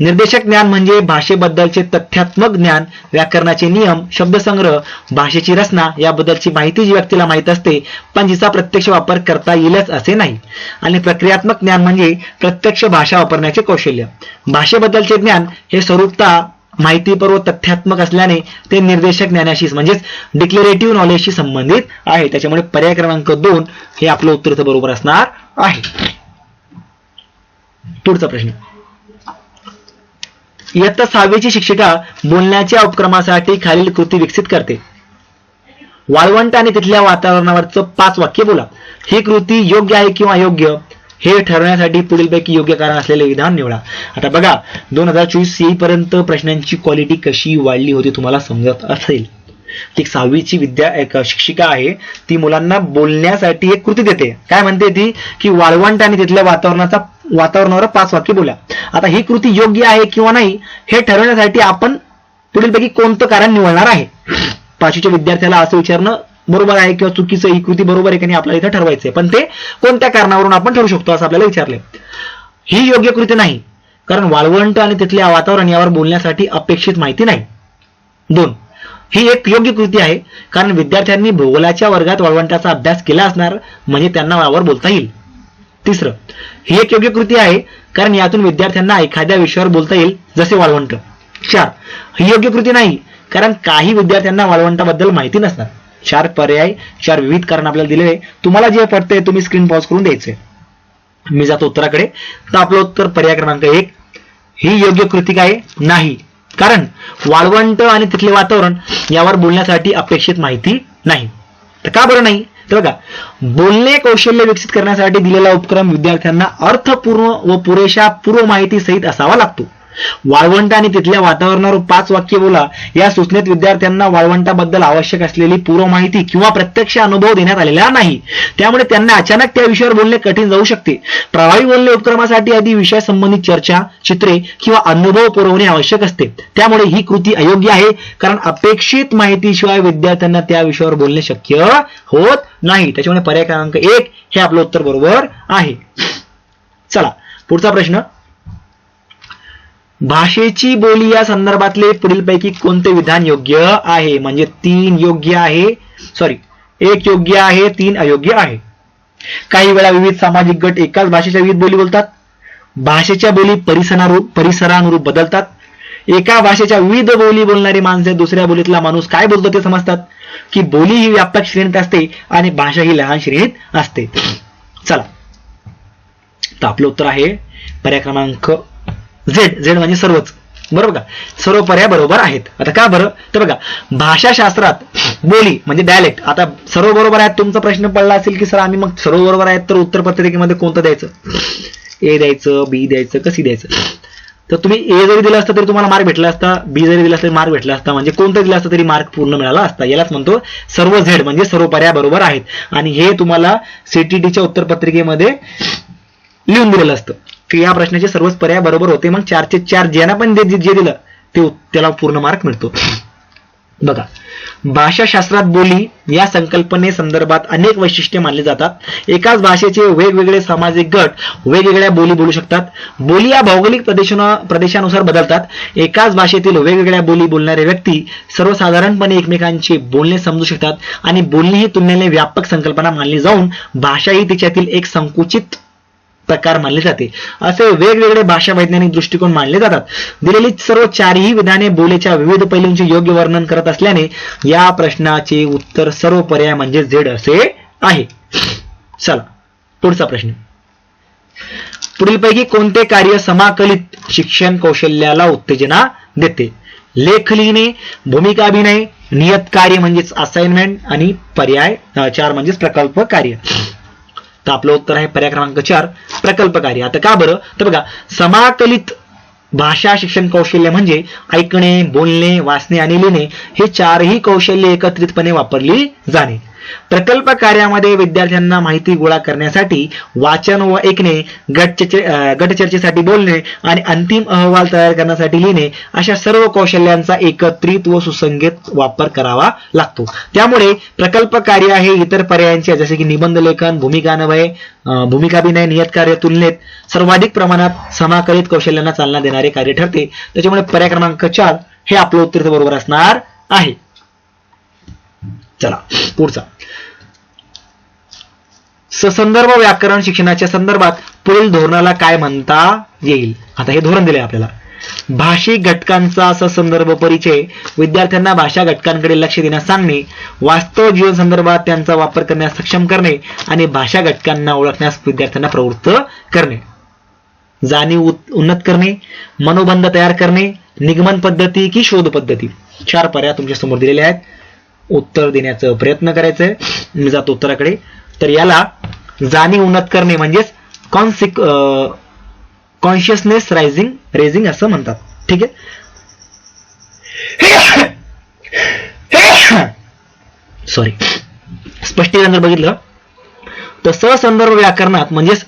S1: निर्देशक ज्ञान म्हणजे भाषेबद्दलचे तथ्यात्मक ज्ञान, व्याकरणाचे नियम, शब्दसंग्रह, भाषेची रचना याबद्दलची माहिती जी व्यक्तीला माहित असते पण जिचा प्रत्यक्ष वापर करता येईलच असे नाही. आणि प्रक्रियात्मक ज्ञान म्हणजे प्रत्यक्ष भाषा वापरण्याचे कौशल्य. भाषेबद्दलचे ज्ञान हे स्वरूपता माहितीपूर्व तथ्यात्मक असल्याने ते निर्देशक ज्ञानाशी म्हणजेच डिक्लेरेटिव्ह नॉलेजशी संबंधित आहे. त्याच्यामुळे पर्याय क्रमांक 2 हे आपलं उत्तर इथं बरोबर असणार आहे. पुढचा प्रश्न. इयत्ता 6वीची शिक्षिका बोलण्याच्या उपक्रमासाठी खालील कृती विकसित करते. वाळवंट आणि तिथल्या वातावरणावरचं 5 वाक्य बोला. ही कृती योग्य आहे किंवा अयोग्य हे ठरवण्यासाठी पुढीलपैकी योग्य कारण असलेले विधान निवडा. आता बघा 2024 येईपर्यंत प्रश्नांची क्वालिटी कशी वाढली होती तुम्हाला समजत असेल. एक 6वीची एक शिक्षिका आहे, ती मुलांना बोलण्यासाठी एक कृती देते. काय म्हणते ती की वाळवंट आणि तिथल्या वातावरणावर 5 वाक्य बोला. आता ही कृती योग्य आहे किंवा नाही हे ठरवण्यासाठी आपण पुढीलपैकी कोणतं कारण निवडणार आहे. 5वीच्या विद्यार्थ्याला असं विचारणं बरोबर आहे किंवा चुकीचं, ही कृती बरोबर आहे की नाही आपल्याला इथं ठरवायचंय, पण ते कोणत्या कारणावरून आपण ठरवू शकतो असं आपल्याला विचारलंय. ही योग्य कृती नाही कारण वाळवंट आणि तिथल्या वातावरण यावर बोलण्यासाठी अपेक्षित माहिती नाही. 2, ही एक योग्य कृती आहे कारण विद्यार्थ्यांनी भूगोलाच्या वर्गात वाळवंटाचा अभ्यास केला असणार म्हणजे त्यांना यावर बोलता येईल. 3, ही एक योग्य कृती आहे कारण यातून विद्यार्थ्यांना एखाद्या विषयावर बोलता येईल जसे वाळवंट. 4, ही योग्य कृती नाही कारण काही विद्यार्थ्यांना वाळवंटाबद्दल माहिती नसणार. 4 पर्याय, 4 विविध कारण आपल्याला दिलेले. तुम्हाला जे पडते तुम्ही स्क्रीन पॉज करून द्यायचे. मी जातो उत्तराकडे. तर आपलं उत्तर पर्याय क्रमांक 1, ही योग्य कृती आहे नाही कारण वाळवंट आणि तिथले वातावरण यावर बोलण्यासाठी अपेक्षित माहिती नाही. तर का बरं नाही तर बघा, बोलणे कौशल्य विकसित करण्यासाठी दिलेला उपक्रम विद्यार्थ्यांना अर्थपूर्ण व पुरेशा पूर्व माहिती सहित असावा लागतो. वाळवंट आणि तिथल्या वातावरणावर 5 वाक्य बोला या सूचनेत विद्यार्थ्यांना वाळवंटाबद्दल आवश्यक असलेली पूर्व माहिती किंवा प्रत्यक्ष अनुभव देण्यात आलेला नाही. त्यामुळे त्यांना अचानक त्या विषयावर बोलणे कठीण जाऊ शकते. प्रभावी बोलणे उपक्रमासाठी आधी विषय संबंधित चर्चा, चित्रे किंवा अनुभव पुरवणे आवश्यक असते. त्यामुळे ही कृती अयोग्य आहे कारण अपेक्षित माहितीशिवाय विद्यार्थ्यांना त्या विषयावर बोलणे शक्य होत नाही. त्याच्यामुळे पर्याय क्रमांक 1 हे आपलं उत्तर बरोबर आहे. चला पुढचा प्रश्न. भाषेची बोली या संदर्भातले पुढीलपैकी कोणते विधान योग्य आहे. म्हणजे 3 योग्य आहे, 1 योग्य आहे, 3 अयोग्य आहे. काही वेळा विविध सामाजिक गट एकाच भाषेच्या विविध बोली बोलतात. भाषेच्या बोली परिसरानुरूप बदलतात. एका भाषेच्या विविध बोली बोलणारी माणसे दुसऱ्या बोलीतला माणूस काय बोलतो ते समजतात. की बोली ही व्यापक श्रेणीत असते आणि भाषा ही लहान श्रेणीत असते. चला तर आपलं उत्तर आहे पर्याय क्रमांक झेड म्हणजे सर्वच. बरोबर का, सर्व पर्याय बरोबर आहेत. आता का बरं तर बघा, भाषाशास्त्रात बोली म्हणजे डायलेक्ट. आता सर्व बरोबर आहेत. तुमचा प्रश्न पडला असेल की सर आम्ही मग सर्व बरोबर आहेत तर उत्तर पत्रिकेमध्ये कोणतं द्यायचं, ए द्यायचं, बी द्यायचं, कशी द्यायचं. तर तुम्ही ए जरी दिलं असतं तरी तुम्हाला मार्क भेटला असता, बी जरी दिला असता तरी मार्क भेटला असता, म्हणजे कोणतं दिलं असतं तरी मार्क पूर्ण मिळाला असता. यालाच म्हणतो सर्व झेड म्हणजे सर्व पर्याय बरोबर आहेत. आणि हे तुम्हाला सीटीटीच्या उत्तरपत्रिकेमध्ये लिहून दिलेलं असतं की या प्रश्नाचे सर्वच पर्याय बरोबर होते. मग 4चे 4 ज्यांना पण जे दिलं ते त्याला पूर्ण मार्क मिळतो. बघा, भाषाशास्त्रात बोली या संकल्पने संदर्भात अनेक वैशिष्ट्ये मानली जातात. एकाच भाषेचे वेगवेगळे सामाजिक गट वेगवेगळ्या बोली बोलू शकतात. बोली या भौगोलिक प्रदेशानुसार बदलतात. एकाच भाषेतील वेगवेगळ्या बोली बोलणारे व्यक्ती सर्वसाधारणपणे एकमेकांचे बोलणे समजू शकतात आणि बोलणी ही तुलनेने व्यापक संकल्पना मानली जाऊन भाषा ही तिच्यातील एक संकुचित प्रकार मानले जाते. असे वेगवेगळे भाषा वैज्ञानिक दृष्टिकोन मानले जातात. दिलेली सर्व 4ही विधाने बोलीच्या विविध पैलूंचे योग्य वर्णन करत असल्याने या प्रश्नाचे उत्तर सर्व पर्याय म्हणजे झेड असे आहे. चला पुढचा प्रश्न. पुढीलपैकी कोणते कार्य समाकलित शिक्षण कौशल्याला उत्तेजना देते. लेख लिहिणे, भूमिका अभिनय, नियत कार्य म्हणजेच असाइनमेंट आणि पर्याय 4 म्हणजेच प्रकल्प कार्य. तर आपलं उत्तर आहे पर्याय क्रमांक 4 प्रकल्प कार्य. आता का बरं तर बघा, समाकलित भाषा शिक्षण कौशल्य म्हणजे ऐकणे, बोलणे, वाचणे आणि लिहिणे हे 4ही कौशल्य एकत्रितपणे वापरली जाणे. प्रकल्प कार्यामध्ये विद्यार्थ्यांना माहिती गोळा करण्यासाठी वाचन व ऐकणे, गट चर्चेसाठी बोलणे आणि अंतिम अहवाल तयार करण्यासाठी लिहिणे अशा सर्व कौशल्यांचा एकत्रित व सुसंगत वापर करावा लागतो. त्यामुळे प्रकल्प कार्य हे इतर पर्यायांचे जसे की निबंध लेखन, भूमिकाभिनय, नियतकार्य तुलनेत सर्वाधिक प्रमाणात समाकलित कौशल्यांना चालना देणारे कार्य ठरते. त्याच्यामुळे पर्याय क्रमांक 4 हे आपलं उत्तर बरोबर असणार आहे. चला पुढचा. ससंदर्भ व्याकरण शिक्षणाच्या संदर्भात पुढील धोरणाला काय म्हणता येईल? आता हे धोरण दिले आपल्याला. भाषिक घटकांचा ससंदर्भ परिचय, विद्यार्थ्यांना भाषा घटकांकडे लक्ष देण्यास सांगणे, वास्तव जीवन संदर्भात त्यांचा वापर करण्यास सक्षम करणे आणि भाषा घटकांना ओळखण्यास विद्यार्थ्यांना प्रवृत्त करणे. जाणीव उन्नत करणे, मनोबंध तयार करणे, निगमन पद्धती की शोध पद्धती. 4 पर्याय तुमच्या समोर दिलेले आहेत. उत्तर देण्याचा प्रयत्न करायचा आहे. मी जातो उत्तराकडे. तर याला जाणीव उन्नत करणे म्हणजेच कॉन्शियसनेस रेझिंग असं म्हणतात. ठीक आहे. सॉरी, स्पष्टीकरण जर बघितलं तर सहसंदर्भ व्याकरणात म्हणजेच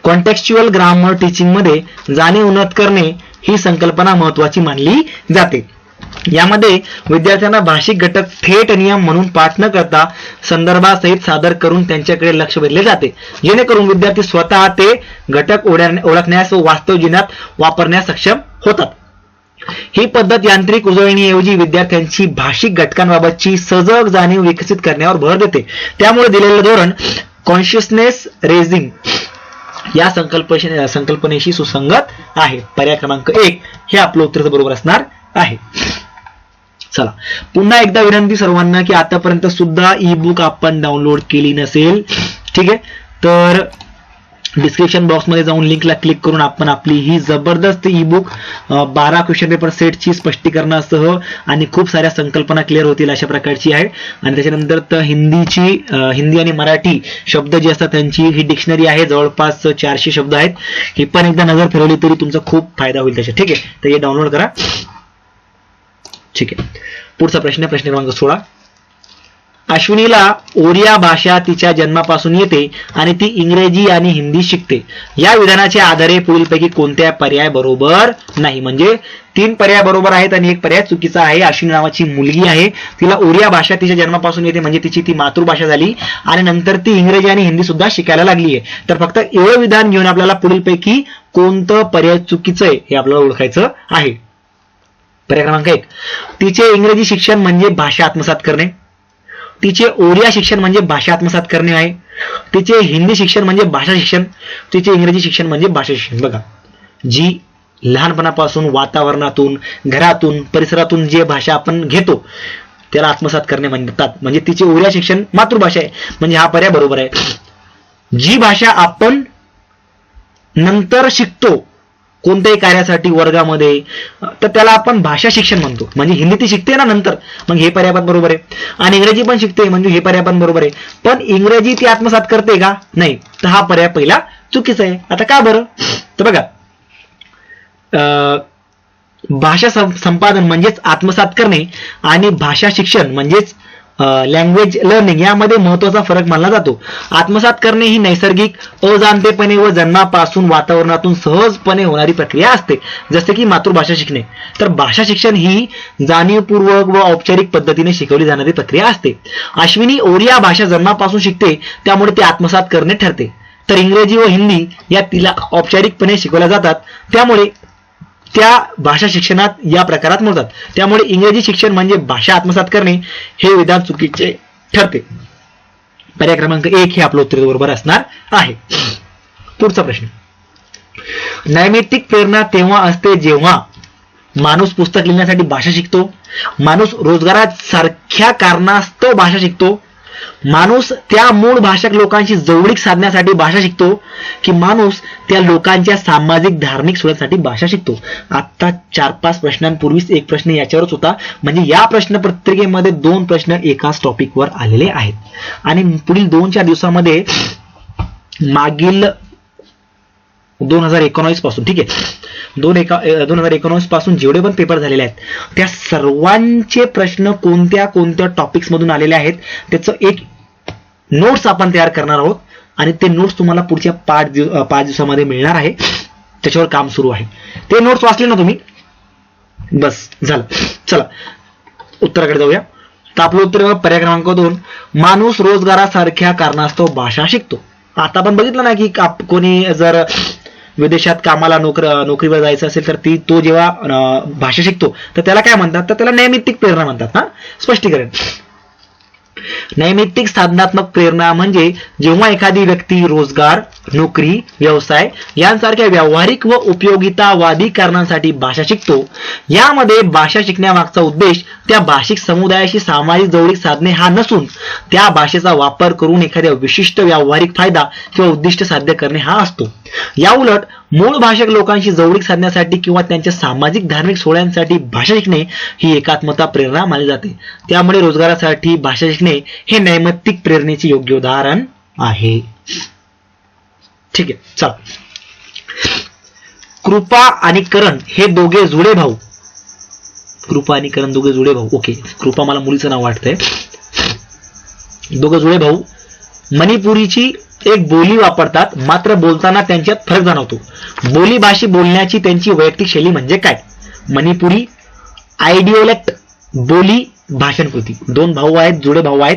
S1: कॉन्टेक्स्च्युअल ग्रामर टीचिंग मध्ये जाणीव उन्नत करणे ही संकल्पना महत्वाची मानली जाते. यामध्ये विद्यार्थ्यांना भाषिक घटक थेट नियम म्हणून पाठ न करता संदर्भासहित सादर करून त्यांच्याकडे लक्ष वेधले जाते, जेणेकरून विद्यार्थी स्वतः ते घटक ओळखण्यास व वास्तव जीवनात वापरण्यास सक्षम होतात. ही पद्धत यांत्रिक उजळणीऐवजी विद्यार्थ्यांची भाषिक घटकांबाबतची सजग जाणीव विकसित करण्यावर भर देते. त्यामुळे दिलेलं धोरण कॉन्शियसनेस रेझिंग या संकल्पनेशी सुसंगत आहे. पर्याय क्रमांक 1 हे आपलं उत्तर बरोबर असणार आहे. चला पुन्हा एकदा विनंती सर्वांना की आतापर्यंत सुद्धा ई बुक आपण डाउनलोड केली नसेल, ठीक आहे, तर डिस्क्रिप्शन बॉक्स मध्ये जाऊन लिंकला क्लिक करून आपण आपली ही जबरदस्त ई बुक 12 क्वेश्चन पेपर सेटची स्पष्टीकरणासह आणि खूप साऱ्या संकल्पना क्लिअर होतील अशा प्रकारची आहे. आणि त्याच्यानंतर हिंदी आणि मराठी शब्द जे असतात त्यांची ही डिक्शनरी आहे. जवळपास 400 शब्द आहेत. ही पण एकदा नजर फिरवली तरी तुमचा खूप फायदा होईल त्याच्यात. ठीक आहे, तर हे डाउनलोड करा. ठीक आहे. पुढचा प्रश्न क्रमांक 16. अश्विनीला ओरिया भाषा तिच्या जन्मापासून येते आणि ती इंग्रजी आणि हिंदी शिकते. या विधानाच्या आधारे पुढीलपैकी कोणत्या पर्याय बरोबर नाही? म्हणजे 3 पर्याय बरोबर आहेत आणि 1 पर्याय चुकीचा आहे. अश्विनी नावाची मुलगी आहे, तिला ओरिया भाषा तिच्या जन्मापासून येते म्हणजे तिची ती मातृभाषा झाली आणि नंतर ती इंग्रजी आणि हिंदी सुद्धा शिकायला लागली आहे. तर फक्त एवढं विधान घेऊन आपल्याला पुढीलपैकी कोणतं पर्याय चुकीचं आहे हे आपल्याला ओळखायचं आहे. पर्याय क्रमांक 1, तिचे इंग्रजी शिक्षण म्हणजे भाषा आत्मसात करणे. तिचे ओरिया शिक्षण म्हणजे भाषा आत्मसात करणे आहे. तिचे हिंदी शिक्षण म्हणजे भाषा शिक्षण. तिचे इंग्रजी शिक्षण म्हणजे भाषा शिक्षण. बघा, जी लहानपणापासून वातावरणातून, घरातून, परिसरातून जे भाषा आपण घेतो त्याला आत्मसात करणे म्हणतात. म्हणजे तिचे ओरिया शिक्षण मातृभाषा आहे म्हणजे हा पर्याय बरोबर आहे. जी भाषा आपण नंतर शिकतो कोणत्याही कार्यासाठी वर्गामध्ये तर त्याला आपण भाषा शिक्षण म्हणतो. म्हणजे हिंदी ती शिकते ना नंतर, मग हे पर्याय पण बरोबर आहे. आणि इंग्रजी पण शिकते म्हणजे हे पर्याय पण बरोबर आहे. पण इंग्रजी ती आत्मसात करते का? नाही. तर हा पर्याय पहिला चुकीचा आहे. आता का बरं? तर बघा, भाषा संपादन म्हणजेच आत्मसात करणे आणि भाषा शिक्षण म्हणजेच लँग्वेज लर्निंग यामध्ये महत्वाचा फरक मानला जातो. आत्मसात करणे ही नैसर्गिक, अजाणतेपणे व जन्मापासून वातावरणातून सहजपणे होणारी प्रक्रिया असते, जसे की मातृभाषा शिकणे. तर भाषा शिक्षण ही जाणीवपूर्वक व औपचारिक पद्धतीने शिकवली जाणारी प्रक्रिया असते. अश्विनी ओरिया भाषा जन्मापासून शिकते त्यामुळे ती आत्मसात करणे ठरते. तर इंग्रजी व हिंदी या तिला औपचारिकपणे शिकवल्या जातात त्यामुळे त्या भाषा शिक्षणात या प्रकारात मोडतात. त्यामुळे इंग्रजी शिक्षण म्हणजे भाषा आत्मसात करणे हे विधान चुकीचे ठरते. पर्याय क्रमांक 1 हे आपलं उत्तर बरोबर असणार आहे. पुढचा प्रश्न. नैमित्तिक प्रेरणा तेव्हा असते जेव्हा माणूस पुस्तक लिहिण्यासाठी भाषा शिकतो, माणूस रोजगारात सारख्या कारणास्तव भाषा शिकतो, माणूस त्या मूळ भाषक लोकांशी जवळीक साधण्यासाठी भाषा शिकतो, की माणूस त्या लोकांच्या सामाजिक धार्मिक सुधारण्यासाठी भाषा शिकतो. आता 4-5 प्रश्नांपूर्वीच एक प्रश्न याच्यावरच होता. म्हणजे या प्रश्नपत्रिकेमध्ये 2 प्रश्न एकाच टॉपिकवर आलेले आहेत आणि पुढील 2-4 दिवसामध्ये मागील 2019 पासून, ठीक आहे, 2019 पासून जेवढे पण पेपर झालेले आहेत त्या सर्वांचे प्रश्न कोणत्या कोणत्या टॉपिक्स मधून आलेले आहेत त्याचं एक नोट्स आपण तयार करणार आहोत आणि ते नोट्स तुम्हाला पुढच्या 5 दिवसामध्ये मिळणार आहे. त्याच्यावर काम सुरू आहे. ते नोट्स वाचले ना तुम्ही? बस झालं. चला उत्तराकडे जाऊया. तर आपलं उत्तर पर्याय क्रमांक 2, माणूस रोजगारासारख्या कारणास्तव भाषा शिकतो. आता आपण बघितलं ना की कोणी जर विदेशात कामाला नोकरीवर जायचं असेल तर तो जेव्हा भाषा शिकतो तर त्याला काय म्हणतात, तर त्याला नैमित्तिक प्रेरणा म्हणतात. ना स्पष्टीकरण, नैमित्तिक साधनात्मक प्रेरणा म्हणजे जेव्हा एखादी व्यक्ती रोजगार, नोकरी, व्यवसाय यांसारख्या व्यावहारिक व उपयोगितावादी कारणांसाठी भाषा शिकतो. यामध्ये भाषा शिकण्यामागचा उद्देश त्या भाषिक समुदायाशी सामाजिक जवळीक साधणे हा नसून त्या भाषेचा वापर करून एखाद्या विशिष्ट व्यावहारिक फायदा किंवा उद्दिष्ट साध्य करणे हा असतो. याउलट मूळ भाषक लोकांशी जवळीक साधण्यासाठी किंवा त्यांच्या सामाजिक धार्मिक सोहळ्यांसाठी भाषा शिकणे ही एकात्मता प्रेरणा मानली जाते. त्यामुळे रोजगारासाठी भाषा शिकणे हे नैमित्तिक प्रेरणेचे योग्य उदाहरण आहे. ठीक आहे. चला, कृपा आणि करण हे दोघे जुळे भाऊ. कृपा आणि करण दोघे जुळे भाऊ. ओके, कृपा मला मुलीचं नाव वाटतंय. दोघे जुळे भाऊ मणिपुरीची एक बोली वापरतात, मात्र बोलताना त्यांच्यात फरक जाणवतो. बोली भाषी बोलण्याची त्यांची वैयक्तिक शैली म्हणजे काय? मणिपुरी आयडिओलेक्ट, बोली, भाषण कृती. 2 भाऊ आहेत, जुळे भाऊ आहेत.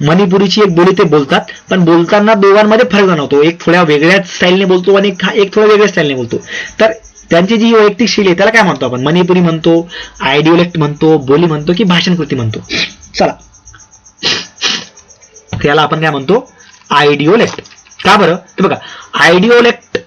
S1: मणिपुरीची एक बोली ते बोलतात, पण बोलताना दोघांमध्ये फरक जाणवतो. एक थोड्या वेगळ्या स्टाईलने बोलतो आणि एक थोड्या वेगळ्या स्टाईलने बोलतो. तर त्यांची जी वैयक्तिक शैली आहे त्याला काय म्हणतो आपण? मणिपुरी म्हणतो, आयडिओलेक्ट म्हणतो, बोली म्हणतो की भाषण कृती म्हणतो? चला, त्याला आपण काय म्हणतो? आयडिओलेक्ट. का बरं? तर बघा, आयडिओलेक्ट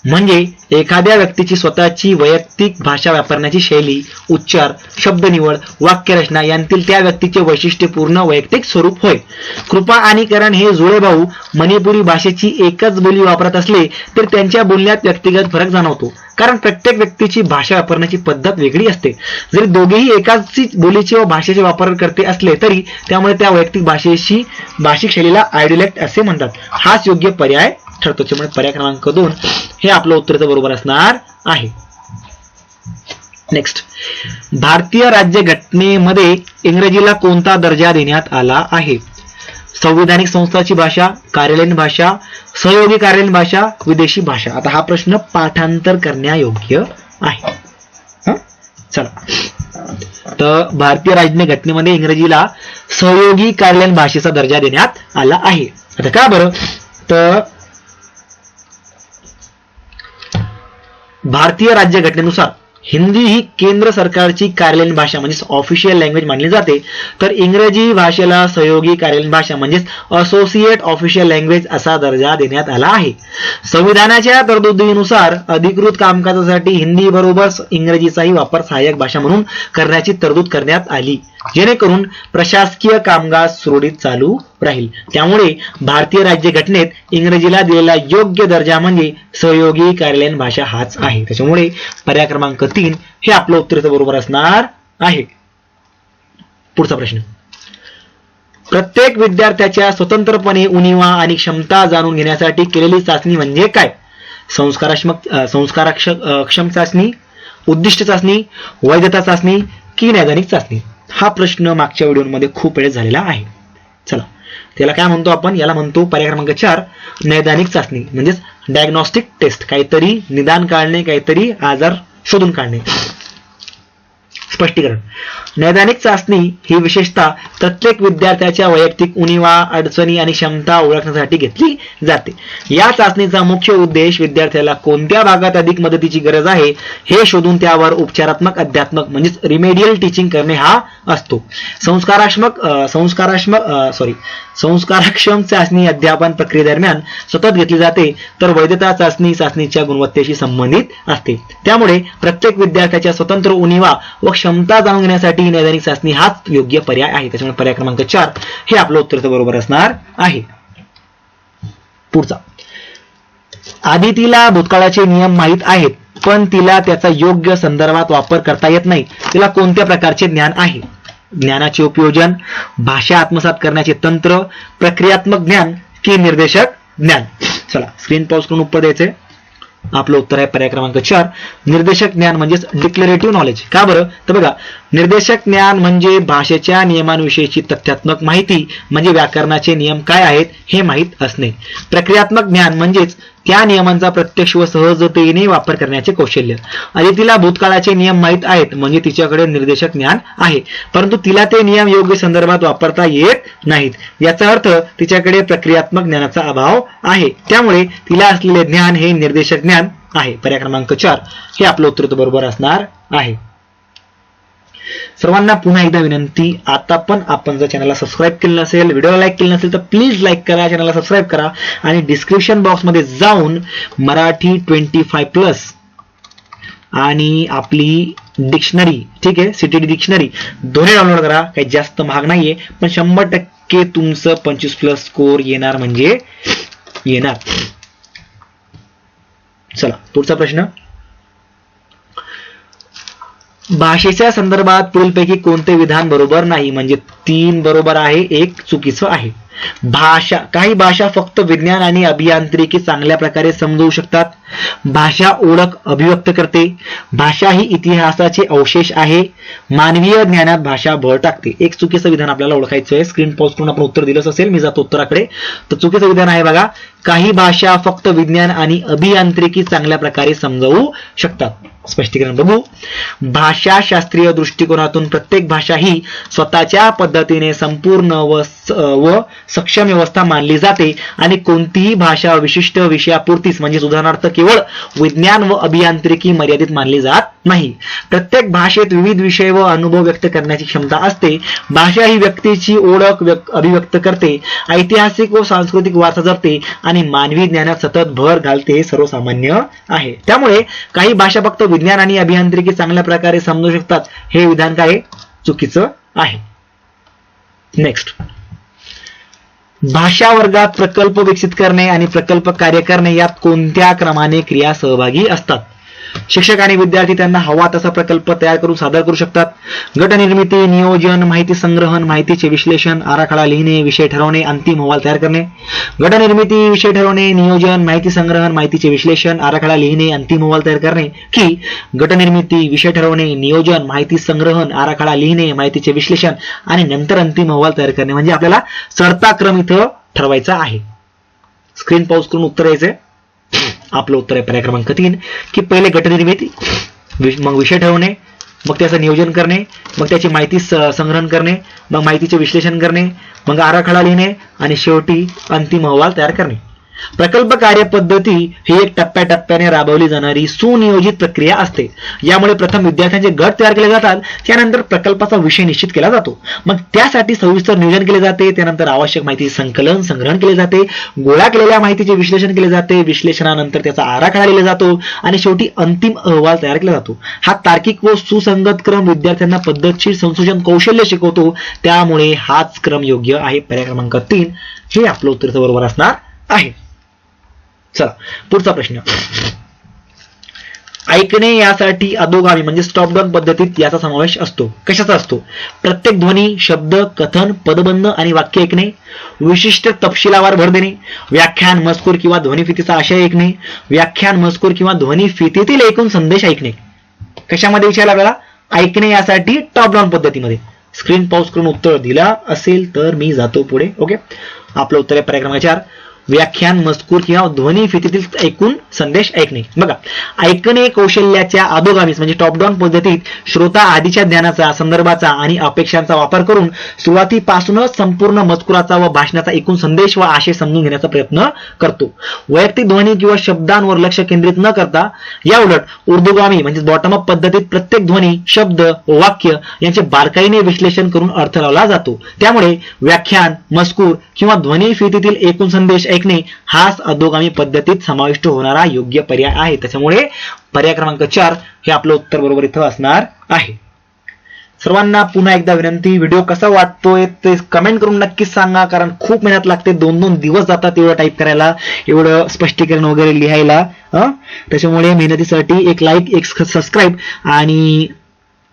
S1: म्हणजे एखाद्या व्यक्तीची स्वतःची वैयक्तिक भाषा वापरण्याची शैली, उच्चार, शब्द निवड, वाक्यरचना यांतील त्या व्यक्तीचे वैशिष्ट्यपूर्ण वैयक्तिक स्वरूप होय. कृपा आणि करण हे जुळे भाऊ मणिपुरी भाषेची एकच बोली वापरत असले तर त्यांच्या बोलण्यात व्यक्तिगत फरक जाणवतो, कारण प्रत्येक व्यक्तीची भाषा वापरण्याची पद्धत वेगळी असते. जरी दोघेही एकाच बोलीचे व भाषेचे वापर करते असले तरी त्यामुळे त्या वैयक्तिक भाषिक शैलीला आयडिओलेक्ट असे म्हणतात. हाच योग्य पर्याय ठरतो. त्यामुळे पर्याय क्रमांक 2 हे आपलं उत्तर बरोबर असणार आहे. नेक्स्ट, भारतीय राज्य घटनेमध्ये इंग्रजीला कोणता दर्जा देण्यात आला आहे? संविधानिक संस्थाची भाषा, कार्यालयीन भाषा, सहयोगी कार्यालयीन भाषा, विदेशी भाषा. आता हा प्रश्न पाठांतर करण्यायोग्य आहे. चला, तर भारतीय राज्य घटनेमध्ये इंग्रजीला सहयोगी कार्यालयीन भाषेचा दर्जा देण्यात आला आहे. आता का बरं? तर भारतीय राज्य घटनेनुसार हिंदी ही केंद्र सरकारची कार्यालयीन भाषा म्हणजेच ऑफिशियल लँग्वेज मानली जाते, तर इंग्रजी भाषेला सहयोगी कार्यालयीन भाषा म्हणजेच असोसिएट ऑफिशियल लँग्वेज असा दर्जा देण्यात आला आहे. संविधानाच्या तरतुदीनुसार अधिकृत कामकाजासाठी हिंदी बरोबर इंग्रजीचाही वापर सहाय्यक भाषा म्हणून करण्याची तरतूद करण्यात आली, जेणेकरून प्रशासकीय कामकाज सुरळीत चालू राहील. त्यामुळे भारतीय राज्य घटनेत इंग्रजीला दिलेला योग्य दर्जा म्हणजे सहयोगी कार्यालयीन भाषा हाच आहे. त्याच्यामुळे पर्याय क्रमांक 3 हे आपलं उत्तर बरोबर असणार आहे. पुढचा प्रश्न, प्रत्येक विद्यार्थ्याच्या स्वतंत्रपणे उणीवा आणि क्षमता जाणून घेण्यासाठी केलेली चाचणी म्हणजे काय? संस्कारक्षम चाचणी, उद्दिष्ट चाचणी, वैधता चाचणी की नैदानिक चाचणी? हा प्रश्न मागच्या व्हिडिओमध्ये खूप वेळेस झालेला आहे. चला, त्याला काय म्हणतो आपण? याला म्हणतो पर्याय क्रमांक 4 नैदानिक चाचणी म्हणजेच डायग्नोस्टिक टेस्ट. काहीतरी निदान काढणे, काहीतरी आजार शोधून काढणे. स्पष्टीकरण, नैदानिक चाचणी ही विशेषतः प्रत्येक विद्यार्थ्याच्या वैयक्तिक उणीवा, अडचणी आणि क्षमता ओळखण्यासाठी घेतली जाते. या चाचणीचा मुख्य उद्देश विद्यार्थ्याला कोणत्या भागात अधिक मदतीची गरज आहे हे शोधून त्यावर उपचारात्मक, अध्यात्मक म्हणजेच रिमेडियल टीचिंग करणे हा असतो. संस्कारक्षम चाचणी अध्यापन प्रक्रियेदरम्यान सतत घेतली जाते, तर वैधता चाचणी चाचणीच्या गुणवत्तेशी संबंधित असते. त्यामुळे प्रत्येक विद्यार्थ्याच्या स्वतंत्र उणीवा व क्षमता जाणून घेण्यासाठी नैदानिक चाचणी हाच योग्य पर्याय आहे. त्याच्यामुळे पर्याय क्रमांक 4 हे आपलं उत्तर बरोबर असणार आहे. पुढचा, आधी तिला भूतकाळाचे नियम माहीत आहेत, पण तिला त्याचा योग्य संदर्भात वापर करता येत नाही. तिला कोणत्या प्रकारचे ज्ञान आहे? ज्ञानाचे उपयोजन, भाषा आत्मसात करण्याचे तंत्र, प्रक्रियात्मक ज्ञान की निर्देशक ज्ञान? चला, स्क्रीन पॉज करून उत्तर द्यायचे. आपलं उत्तर आहे पर्याय क्रमांक 4 निर्देशक ज्ञान म्हणजेच डिक्लेरेटिव्ह नॉलेज. का बरं? तर बघा, निर्देशक ज्ञान म्हणजे भाषेच्या नियमांविषयीची तथ्यात्मक माहिती म्हणजे व्याकरणाचे नियम काय आहेत हे माहीत असणे. प्रक्रियात्मक ज्ञान म्हणजेच त्या नियमांचा प्रत्यक्ष व सहजतेने वापर करण्याचे कौशल्य. तिला भूतकाळाचे नियम माहीत आहेत म्हणजे तिच्याकडे निर्देशक ज्ञान आहे, परंतु तिला ते नियम योग्य संदर्भात वापरता येत नाहीत, याचा अर्थ तिच्याकडे प्रक्रियात्मक ज्ञानाचा अभाव आहे. त्यामुळे तिला असलेले ज्ञान हे निर्देशक ज्ञान आहे. पर्याय क्रमांक 4 हे आपलं उत्तर बरोबर असणार आहे. सर्वांना पुन्हा एकदा विनंती, आता पण आपण जर चॅनलला सबस्क्राईब केलं नसेल, व्हिडिओला लाईक केलं नसेल तर प्लीज लाईक करा, चॅनलला सबस्क्राईब करा आणि डिस्क्रिप्शन बॉक्समध्ये जाऊन मराठी 25+ आणि आपली डिक्शनरी, ठीक आहे, सीटीडी डिक्शनरी दोन्ही डाउनलोड करा. काही जास्त महाग नाहीये, पण 100% तुमचं 25+ स्कोर येणार म्हणजे येणार. चला पुढचा प्रश्न. भाषेच्या संदर्भात पुढीलपैकी कोणते विधान बरोबर नाही? म्हणजे 3 बरोबर आहे, 1 चुकीचं आहे. काही भाषा फक्त विज्ञान आणि अभियांत्रिकी चांगल्या प्रकारे समजू शकतात. भाषा ओळख अभिव्यक्त करते. भाषा ही इतिहासाचे अवशेष आहे. मानवीय ज्ञानात भाषा भर टाकते. 1 चुकीचं विधान आपल्याला ओळखायचं आहे. स्क्रीन पॉज करून आपण उत्तर दिलंच असेल, मी जातो उत्तराकडे. तर चुकीचं विधान आहे बघा, काही भाषा फक्त विज्ञान आणि अभियांत्रिकी चांगल्या प्रकारे समजवू शकतात. स्पष्टीकरण बघू. भाषाशास्त्रीय दृष्टिकोनातून प्रत्येक भाषा ही स्वतःच्या पद्धतीने संपूर्ण व सक्षम व्यवस्था मानली जाते आणि कोणतीही भाषा विशिष्ट विषयापुरतीच म्हणजे उदाहरणार्थ केवळ विज्ञान व अभियांत्रिकी मर्यादित मानली जात नाही. प्रत्येक भाषेत विविध विषय व अनुभव व्यक्त करण्याची क्षमता असते. भाषा ही व्यक्तीची ओळख अभिव्यक्त करते, ऐतिहासिक व सांस्कृतिक वारसा जपते आणि मानवी ज्ञानात सतत भर घालते, हे सर्वसामान्य आहे. त्यामुळे काही भाषा फक्त विज्ञान आणि अभियांत्रिकी चांगल्या प्रकारे समजू शकतात, हे विधान काय चुकीचं आहे. नेक्स्ट. भाषा वर्गात प्रकल्प विकसित करणे आणि प्रकल्प कार्य करणे यात कोणत्या क्रमाने क्रिया सहभागी असतात? शिक्षक आणि विद्यार्थी त्यांना हवा तसा प्रकल्प तयार करून सादर करू शकतात. गटनिर्मिती, नियोजन, माहिती संग्रहण, माहितीचे विश्लेषण, आराखडा लिहिणे, विषय ठरवणे, अंतिम अहवाल तयार करणे. गटनिर्मिती, विषय ठरवणे, नियोजन, माहिती संग्रहण, माहितीचे विश्लेषण, आराखडा लिहिणे, अंतिम अहवाल तयार करणे, की गटनिर्मिती, विषय ठरवणे, नियोजन, माहिती संग्रहण, आराखडा लिहिणे, माहितीचे विश्लेषण आणि नंतर अंतिम अहवाल तयार करणे. म्हणजे आपल्याला चढता क्रम इथं ठरवायचा आहे. स्क्रीन पॉज करून उत्तर यायचंय. आपलं उत्तर आहे पर्याय क्रमांक 3 की पहिले गटनिर्मिती, मग विषय ठरवणे, मग त्याचं नियोजन करणे, मग त्याची माहिती संग्रहण करणे, मग माहितीचे विश्लेषण करणे, मग आराखडा लिहिणे आणि शेवटी अंतिम अहवाल तयार करणे. प्रकल्प कार्यपद्धती ही एक टप्प्याटप्प्याने राबवली जाणारी सुनियोजित प्रक्रिया असते. यामुळे प्रथम विद्यार्थ्यांचे गट तयार केले जातात, त्यानंतर प्रकल्पाचा विषय निश्चित केला जातो, मग त्यासाठी सविस्तर नियोजन केले जाते, त्यानंतर आवश्यक माहिती संग्रहण केले जाते, गोळा केलेल्या माहितीचे विश्लेषण केले जाते, विश्लेषणानंतर त्याचा आराखडा लिहिला जातो आणि शेवटी अंतिम अहवाल तयार केला जातो. हा तार्किक व सुसंगत क्रम विद्यार्थ्यांना पद्धतशीर संशोधन कौशल्य शिकवतो, त्यामुळे हाच क्रम योग्य आहे. पर्याय क्रमांक 3 हे आपलं उत्तर बरोबर असणार आहे. चला पुढचा प्रश्न. ऐकणे यासाठी अधोगामी म्हणजे स्टॉप डाउन पद्धतीत याचा समावेश असतो. कशाचा असतो? प्रत्येक ध्वनी, शब्द, कथन, पदबंध आणि वाक्य ऐकणे, विशिष्ट तपशिलावर भर देणे, व्याख्यान, मजकूर किंवा ध्वनिफितीचा आशय ऐकणे, व्याख्यान, मजकूर किंवा ध्वनिफितीतील एकूण संदेश ऐकणे. कशामध्ये विचारला आपल्याला? ऐकणे यासाठी टॉप डाउन पद्धतीमध्ये. स्क्रीन पॉज करून उत्तर दिला असेल तर मी जातो पुढे. ओके, आपलं उत्तर आहे पर्याय क्रमांक 4 व्याख्यान, मजकूर किंवा ध्वनिफितीतील एकूण संदेश ऐकणे. बघा, ऐकणे कौशल्याच्या अधोगामीस म्हणजे टॉप डाउन पद्धतीत श्रोता आधीच्या ज्ञानाचा, संदर्भाचा आणि अपेक्षांचा वापर करून सुरुवातीपासूनच संपूर्ण मजकुराचा व भाषणाचा एकूण संदेश व आशय समजून घेण्याचा प्रयत्न करतो. वैयक्तिक ध्वनी किंवा शब्दांवर लक्ष केंद्रित न करता या उलट ऊर्ध्वगामी म्हणजे बॉटम अप पद्धतीत प्रत्येक ध्वनी, शब्द व वाक्य यांचे बारकाईने विश्लेषण करून अर्थ लावला जातो. त्यामुळे व्याख्यान, मजकूर किंवा ध्वनिफितीतील एकूण संदेश ऐकणे हाच अधोगामी पद्धतीत समाविष्ट होणारा योग्य पर्याय आहे. त्याच्यामुळे पर्याय क्रमांक 4 हे आपलं उत्तर बरोबर इथं असणार आहे. सर्वांना पुन्हा एकदा विनंती, व्हिडिओ कसा वाटतोय ते कमेंट करून नक्कीच सांगा, कारण खूप मेहनत लागते, 2-2 दिवस जातात एवढं टाईप करायला, एवढं स्पष्टीकरण वगैरे लिहायला. त्याच्यामुळे मेहनतीसाठी एक लाईक, एक सबस्क्राईब आणि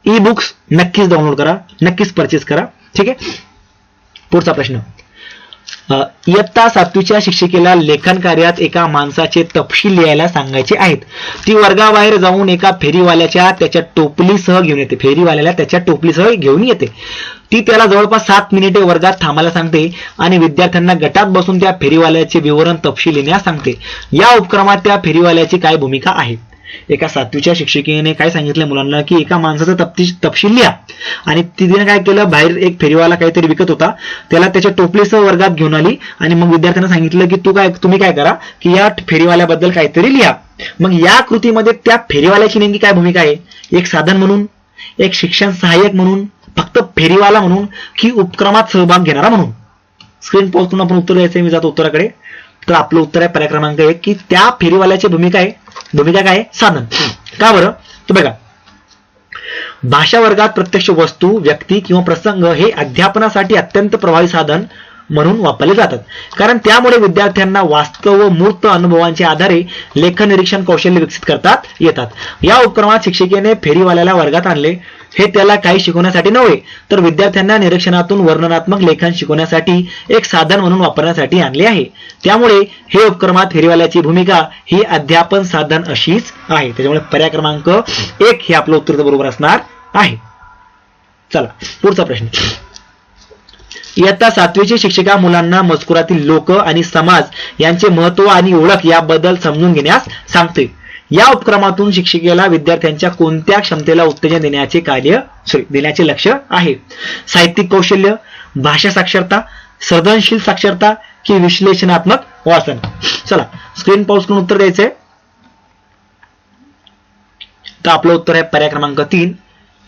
S1: ई बुक्स नक्कीच डाउनलोड करा, नक्कीच परचेस करा. ठीक आहे. पुढचा प्रश्न. इयत्ता 7वीच्या शिक्षिकेला लेखन कार्यात एका माणसाचे तपशील लिहायला सांगायचे आहेत. ती वर्गाबाहेर जाऊन एका फेरीवाल्याला त्याच्या टोपलीसह घेऊन येते. ती त्याला जवळपास 7 मिनिटे वर्गात थांबायला सांगते आणि विद्यार्थ्यांना गटात बसून त्या फेरीवाल्याचे विवरण तपशील लिहिण्यास सांगते. या उपक्रमात त्या फेरीवाल्याची काय भूमिका आहे? एका 7वीच्या शिक्षिकेने काय सांगितलं मुलांना की एका माणसाचा तपशील लिहा, आणि तिने काय केलं, बाहेर एक फेरीवाला काहीतरी विकत होता, त्याला त्याच्या टोपलीसह वर्गात घेऊन आली आणि मग विद्यार्थ्यांना सांगितलं की तुम्ही काय करा की या फेरीवाल्याबद्दल काहीतरी लिहा. मग या कृतीमध्ये त्या फेरीवाल्याची नेमकी काय भूमिका आहे? एक साधन म्हणून, एक शिक्षण सहाय्यक म्हणून, फक्त फेरीवाला म्हणून, की उपक्रमात सहभाग घेणारा म्हणून? स्क्रीन पॉज करून आपण उत्तर द्यायचं. मी जातो उत्तराकडे. तर आपलं उत्तर आहे पर्याय क्रमांक 1 की त्या फेरीवाल्याची भूमिका काय? साधन. का बरं? तर बघा, भाषा वर्गात प्रत्यक्ष वस्तू, व्यक्ती किंवा प्रसंग हे अध्यापनासाठी अत्यंत प्रभावी साधन म्हणून वापरले जातात, कारण त्यामुळे विद्यार्थ्यांना वास्तव व मूर्त अनुभवांच्या आधारे लेखन निरीक्षण कौशल्य विकसित करतात येतात. या उपक्रमात शिक्षिकेने फेरीवाल्याला वर्गात आणले हे त्याला काही शिकवण्यासाठी नव्हे, तर विद्यार्थ्यांना निरीक्षणातून वर्णनात्मक लेखन शिकवण्यासाठी एक साधन म्हणून वापरण्यासाठी आणले आहे. त्यामुळे हे उपक्रमात फेरीवाल्याची भूमिका ही अध्यापन साधन अशीच आहे. त्याच्यामुळे पर्याय क्रमांक 1 हे आपलं उत्तर बरोबर असणार आहे. चला पुढचा प्रश्न. इयत्ता 7वीची शिक्षिका मुलांना मजकुरातील लोक आणि समाज यांचे महत्व आणि ओळख याबद्दल समजून घेण्यास सांगते. या उपक्रमातून शिक्षिकेला विद्यार्थ्यांच्या कोणत्या क्षमतेला उत्तेजन देण्याचे लक्ष आहे? साहित्यिक कौशल्य, भाषा साक्षरता, सर्जनशील साक्षरता की विश्लेषणात्मक वाचन? चला स्क्रीन पॉज करून उत्तर द्यायचंय. तर आपलं उत्तर आहे पर्याय क्रमांक 3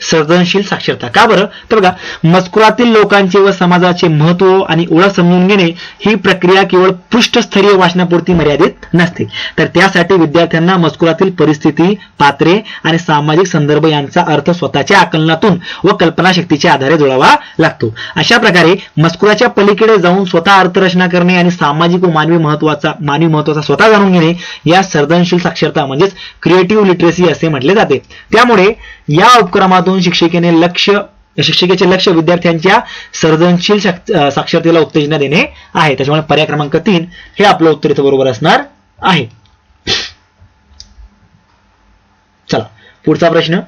S1: सर्जनशील साक्षरता. का बरं? तर बघा, मजकुरातील लोकांचे व समाजाचे महत्व आणि ओळख समजून घेणे ही प्रक्रिया केवळ पृष्ठस्तरीय वाचनापुरती मर्यादित नसते, तर त्यासाठी विद्यार्थ्यांना मजकुरातील परिस्थिती, पात्रे आणि सामाजिक संदर्भ यांचा अर्थ स्वतःच्या आकलनातून व कल्पनाशक्तीच्या आधारे जुळावा लागतो. अशा प्रकारे मजकुराच्या पलीकडे जाऊन स्वतः अर्थरचना करणे आणि सामाजिक व मानवी महत्वाचा स्वतः जाणून घेणे या सर्जनशील साक्षरता म्हणजेच क्रिएटिव्ह लिटरेसी असे म्हटले जाते. त्यामुळे या उपक्रमातून शिक्षिकेचे लक्ष विद्यार्थ्यांच्या सर्जनशील साक्षरतेला उत्तेजन देणे आहे. त्याच्यामुळे पर्याय क्रमांक 3 हे आपलं उत्तर इथं बरोबर असणार आहे. चला पुढचा प्रश्न.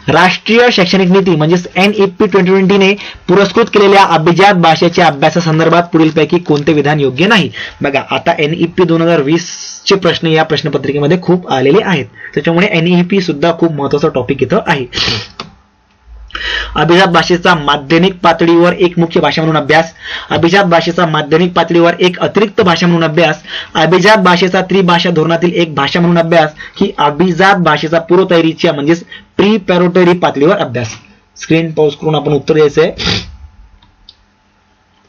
S1: राष्ट्रीय शैक्षणिक नीती म्हणजेच NEP 2020 ने पुरस्कृत केलेल्या अभिजात भाषेच्या अभ्यासासंदर्भात पुढीलपैकी कोणते विधान योग्य नाही? बघा, आता NEP 2020 चे प्रश्न या प्रश्नपत्रिकेमध्ये खूप आलेले आहेत, त्याच्यामुळे NEP सुद्धा खूप महत्वाचा टॉपिक इथं आहे. अभिजात भाषेचा माध्यमिक पातळीवर एक मुख्य भाषा म्हणून अभ्यास, अभिजात भाषेचा माध्यमिक पातळीवर एक अतिरिक्त भाषा म्हणून अभ्यास, अभिजात भाषेचा त्रिभाषा धोरणातील एक भाषा म्हणून अभ्यास, की अभिजात भाषेचा पूर्वतयारीच्या म्हणजेच प्रिपॅरेटरी पातळीवर अभ्यास? स्क्रीन पॉज करून आपण उत्तर द्यायचंय.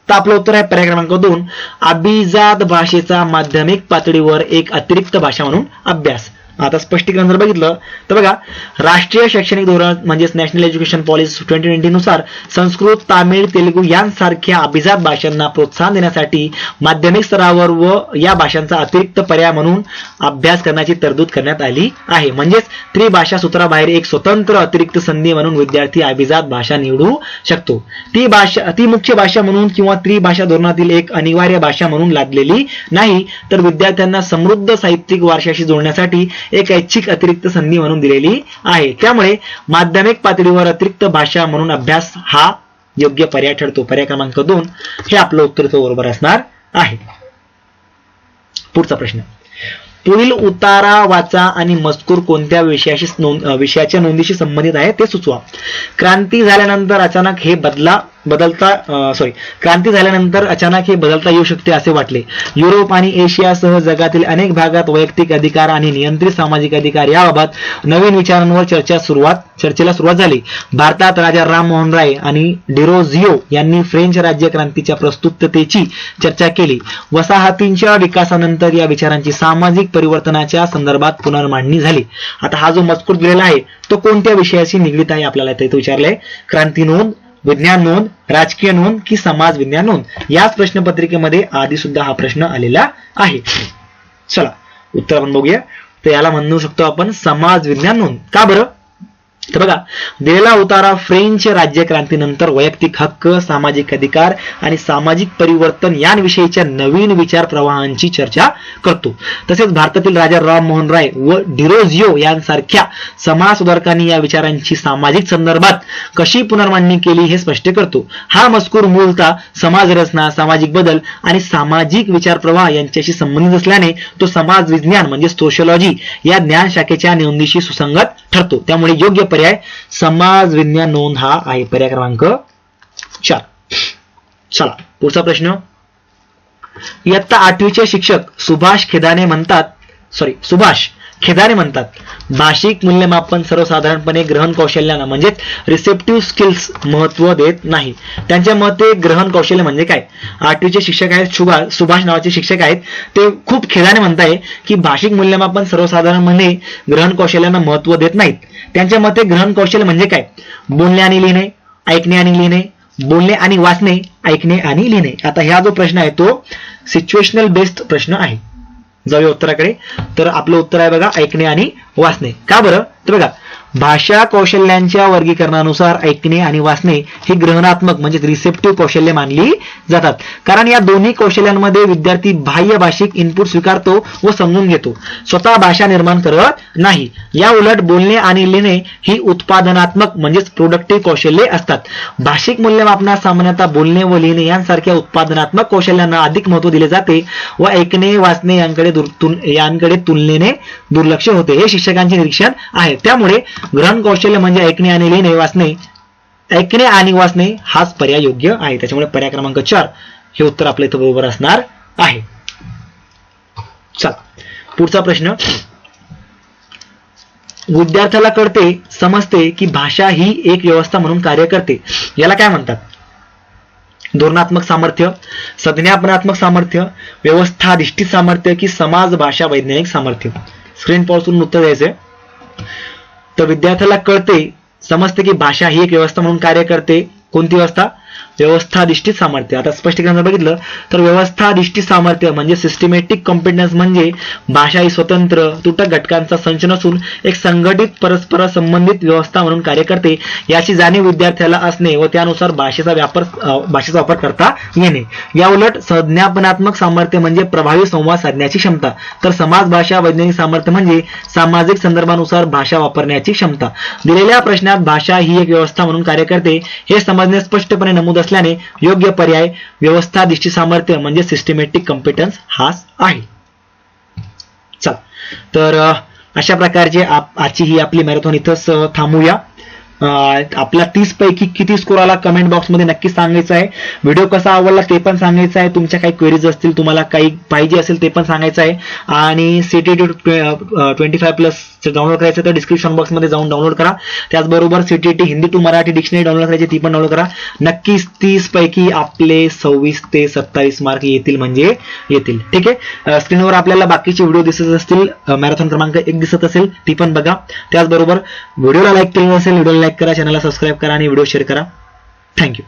S1: तर आपलं उत्तर आहे पर्याय क्रमांक 2 अभिजात भाषेचा माध्यमिक पातळीवर एक अतिरिक्त भाषा म्हणून अभ्यास. आता स्पष्टीकरण जर बघितलं तर बघा, राष्ट्रीय शैक्षणिक धोरण म्हणजेच नॅशनल एज्युकेशन पॉलिसी 2020 नुसार संस्कृत, तामिळ, तेलुगू यांसारख्या अभिजात भाषांना प्रोत्साहन देण्यासाठी माध्यमिक स्तरावर व या भाषांचा अतिरिक्त पर्याय म्हणून अभ्यास करण्याची तरतूद करण्यात आली आहे. म्हणजेच त्रिभाषा सूत्राबाहेर एक स्वतंत्र अतिरिक्त संधी म्हणून विद्यार्थी अभिजात भाषा निवडू शकतो. ती मुख्य भाषा म्हणून किंवा त्रिभाषा धोरणातील एक अनिवार्य भाषा म्हणून लादलेली नाही, तर विद्यार्थ्यांना समृद्ध साहित्यिक वारशाशी जोडण्यासाठी एक ऐच्छिक अतिरिक्त संधी म्हणून दिलेली आहे. त्यामुळे माध्यमिक पातळीवर अतिरिक्त भाषा म्हणून अभ्यास हा योग्य पर्याय ठरतो. पर्याय क्रमांक 2 हे आपलं उत्तर बरोबर असणार आहे. पुढचा प्रश्न. पुढील उतारा वाचा आणि मजकूर कोणत्या विषयाच्या नोंदीशी संबंधित आहे ते सुचवा. क्रांती झाल्यानंतर अचानक हे बदलता येऊ शकते असे वाटले. युरोप आणि एशियासह जगातील अनेक भागात वैयक्तिक अधिकार आणि नियंत्रित सामाजिक अधिकार याबाबत नवीन विचारांवर चर्चेला सुरुवात झाली. भारतात राजा राम मोहन राय आणि डिरोझिओ यांनी फ्रेंच राज्य क्रांतीच्या प्रस्तुततेची चर्चा केली. वसाहतींच्या विकासानंतर या विचारांची सामाजिक परिवर्तनाच्या संदर्भात पुनर्मांडणी झाली. आता हा जो मजकूर दिलेला आहे तो कोणत्या विषयाशी निगडीत आहे आपल्याला इथे विचारलंय. क्रांती नोंद, विज्ञान नोंद, राजकीय नोंद की समाज विज्ञान नोंद? याच प्रश्नपत्रिकेमध्ये आधी सुद्धा हा प्रश्न आलेला आहे. चला उत्तर आपण बघूया. तर याला म्हणू शकतो आपण समाज विज्ञान नोंद. का बरं? तर बघा, दिलेला उतारा फ्रेंच राज्यक्रांतीनंतर वैयक्तिक हक्क, सामाजिक अधिकार आणि सामाजिक परिवर्तन यांविषयीच्या नवीन विचार प्रवाहांची चर्चा करतो. तसेच भारतातील राजा राम मोहन राय व डिरोजिओ यांसारख्या समाज सुधारकांनी या विचारांची सामाजिक संदर्भात कशी पुनर्मांडणी केली हे स्पष्ट करतो. हा मजकूर मूलतः समाज रचना, सामाजिक बदल आणि सामाजिक विचार प्रवाह यांच्याशी संबंधित असल्याने तो समाज विज्ञान म्हणजे सोशिओलॉजी या ज्ञान शाखेच्या नोंदीशी सुसंगत ठरतो. त्यामुळे योग्य पर्याय समाज विज्ञान नोंद हा आहे, पर्याय क्रमांक 4. चला पुढचा प्रश्न. इयत्ता 8वीचे शिक्षक सुभाष खेदाने म्हणतात भाषिक मूल्यमापन सर्वसाधारणपणे ग्रहण कौशल्यांना म्हणजेच रिसेप्टिव्ह स्किल्स महत्व देत नाही. त्यांच्या मते ग्रहण कौशल्य म्हणजे काय? 8वीचे शिक्षक आहेत सुभाष नावाचे शिक्षक आहेत, ते खूप खेदाने म्हणताय की भाषिक मूल्यमापन सर्वसाधारणपणे ग्रहण कौशल्यांना महत्व देत नाहीत. त्यांच्या मते ग्रहण कौशल्य म्हणजे काय? बोलणे आणि लिहिणे, ऐकणे आणि लिहिणे, बोलणे आणि वाचणे, ऐकणे आणि लिहिणे. आता हा जो प्रश्न आहे तो सिच्युएशनल बेस्ड प्रश्न आहे. जाऊया उत्तराकडे. तर आपलं उत्तर आहे बघा, ऐकणे आणि वाचणे. का बरं? तर बघा, भाषा कौशल्यांच्या वर्गीकरणानुसार ऐकणे आणि वाचणे ही ग्रहणात्मक म्हणजे रिसेप्टिव्ह कौशल्य मानली जातात. कारण या दोन्ही कौशल्यांमध्ये विद्यार्थी बाह्य भाषिक इनपुट स्वीकारतो व समजून घेतो, स्वतः भाषा निर्माण करत नाही. या उलट बोलणे आणि लिहिणे ही उत्पादनात्मक म्हणजेच प्रोडक्टिव्ह कौशल्ये असतात. भाषिक मूल्यमापनात सामान्यतः बोलणे व लिहिणे यांसारख्या उत्पादनात्मक कौशल्यांना अधिक महत्त्व दिले जाते व ऐकणे वाचणे यांकडे तुलनेने दुर्लक्ष होते. हे शिक्षकांचे निरीक्षण आहे. त्यामुळे ग्रहण कौशल्य म्हणजे ऐकणे आणि वाचणे हाच पर्याय योग्य आहे. त्याच्यामुळे पर्याय क्रमांक 4 हे उत्तर आपल्या इथं बरोबर असणार आहे. चला पुढचा प्रश्न. विद्यार्थ्याला कळते समजते की भाषा ही एक व्यवस्था म्हणून कार्य करते, याला काय म्हणतात? धोरणात्मक सामर्थ्य, संज्ञापनात्मक सामर्थ्य, व्यवस्थाधिष्ठित सामर्थ्य की समाज भाषा वैज्ञानिक सामर्थ्य? स्क्रीन पॉजवरून उत्तर द्यायचंय. तर विद्यार्थ्याला कळते समजते की भाषा ही एक व्यवस्था म्हणून कार्य करते. कोणती व्यवस्था? व्यवस्थाधिष्ठित सामर्थ्य. आता स्पष्टीकरण बघितलं तर व्यवस्थाधिष्ठित सामर्थ्य म्हणजे सिस्टमॅटिक कॉम्पिटन्स म्हणजे भाषा ही स्वतंत्र तुटक घटकांचा संच नसून एक संघटित परस्पर संबंधित व्यवस्था म्हणून कार्य करते, याची जाणीव विद्यार्थ्याला असणे व त्यानुसार भाषेचा वापर करता येणे. या उलट संज्ञापनात्मक सामर्थ्य म्हणजे प्रभावी संवाद साधण्याची क्षमता, तर समाज भाषा वैज्ञानिक सामर्थ्य म्हणजे सामाजिक संदर्भानुसार भाषा वापरण्याची क्षमता. दिलेल्या प्रश्नात भाषा ही एक व्यवस्था म्हणून कार्य करते हे समजणे स्पष्टपणे नमूद असल्याने योग्य पर्याय व्यवस्थाधिष्ठित सामर्थ्य म्हणजे सिस्टमॅटिक कॉम्पिटन्स हाच आहे. चला तर अशा प्रकारचे आजची ही आपली मॅरेथॉन इथंच थांबूया. आपला 30 पैकी किती स्कोर आला कमेंट बॉक्स मध्ये नक्की सांगायचं आहे. व्हिडिओ कसा आवडला ते पण सांगायचं आहे. तुमच्या काही क्वेरीज असतील, तुम्हाला काही पाहिजे असेल ते पण सांगायचं आहे. आणि CTET 25+ डाउनलोड करायचं तर डिस्क्रिप्शन बॉक्स मध्ये जाऊन डाउनलोड करा. त्याचबरोबर CTET Hindi to Marathi dictionary download करायची, ती पण डाउनलोड करा. नक्कीच 30 पैकी आपले 26 ते 27 मार्क येतील म्हणजे येतील. ठीक आहे. स्क्रीनवर आपल्याला बाकीचे व्हिडिओ दिसत असतील, मॅरेथॉन क्रमांक 1 दिसत असेल ती पण बघा. त्याचबरोबर व्हिडिओला लाईक केलं असेल व्हिडिओला लाईक करा, चॅनलला सबस्क्राईब करा आणि व्हिडिओ शेअर करा. थँक्यू.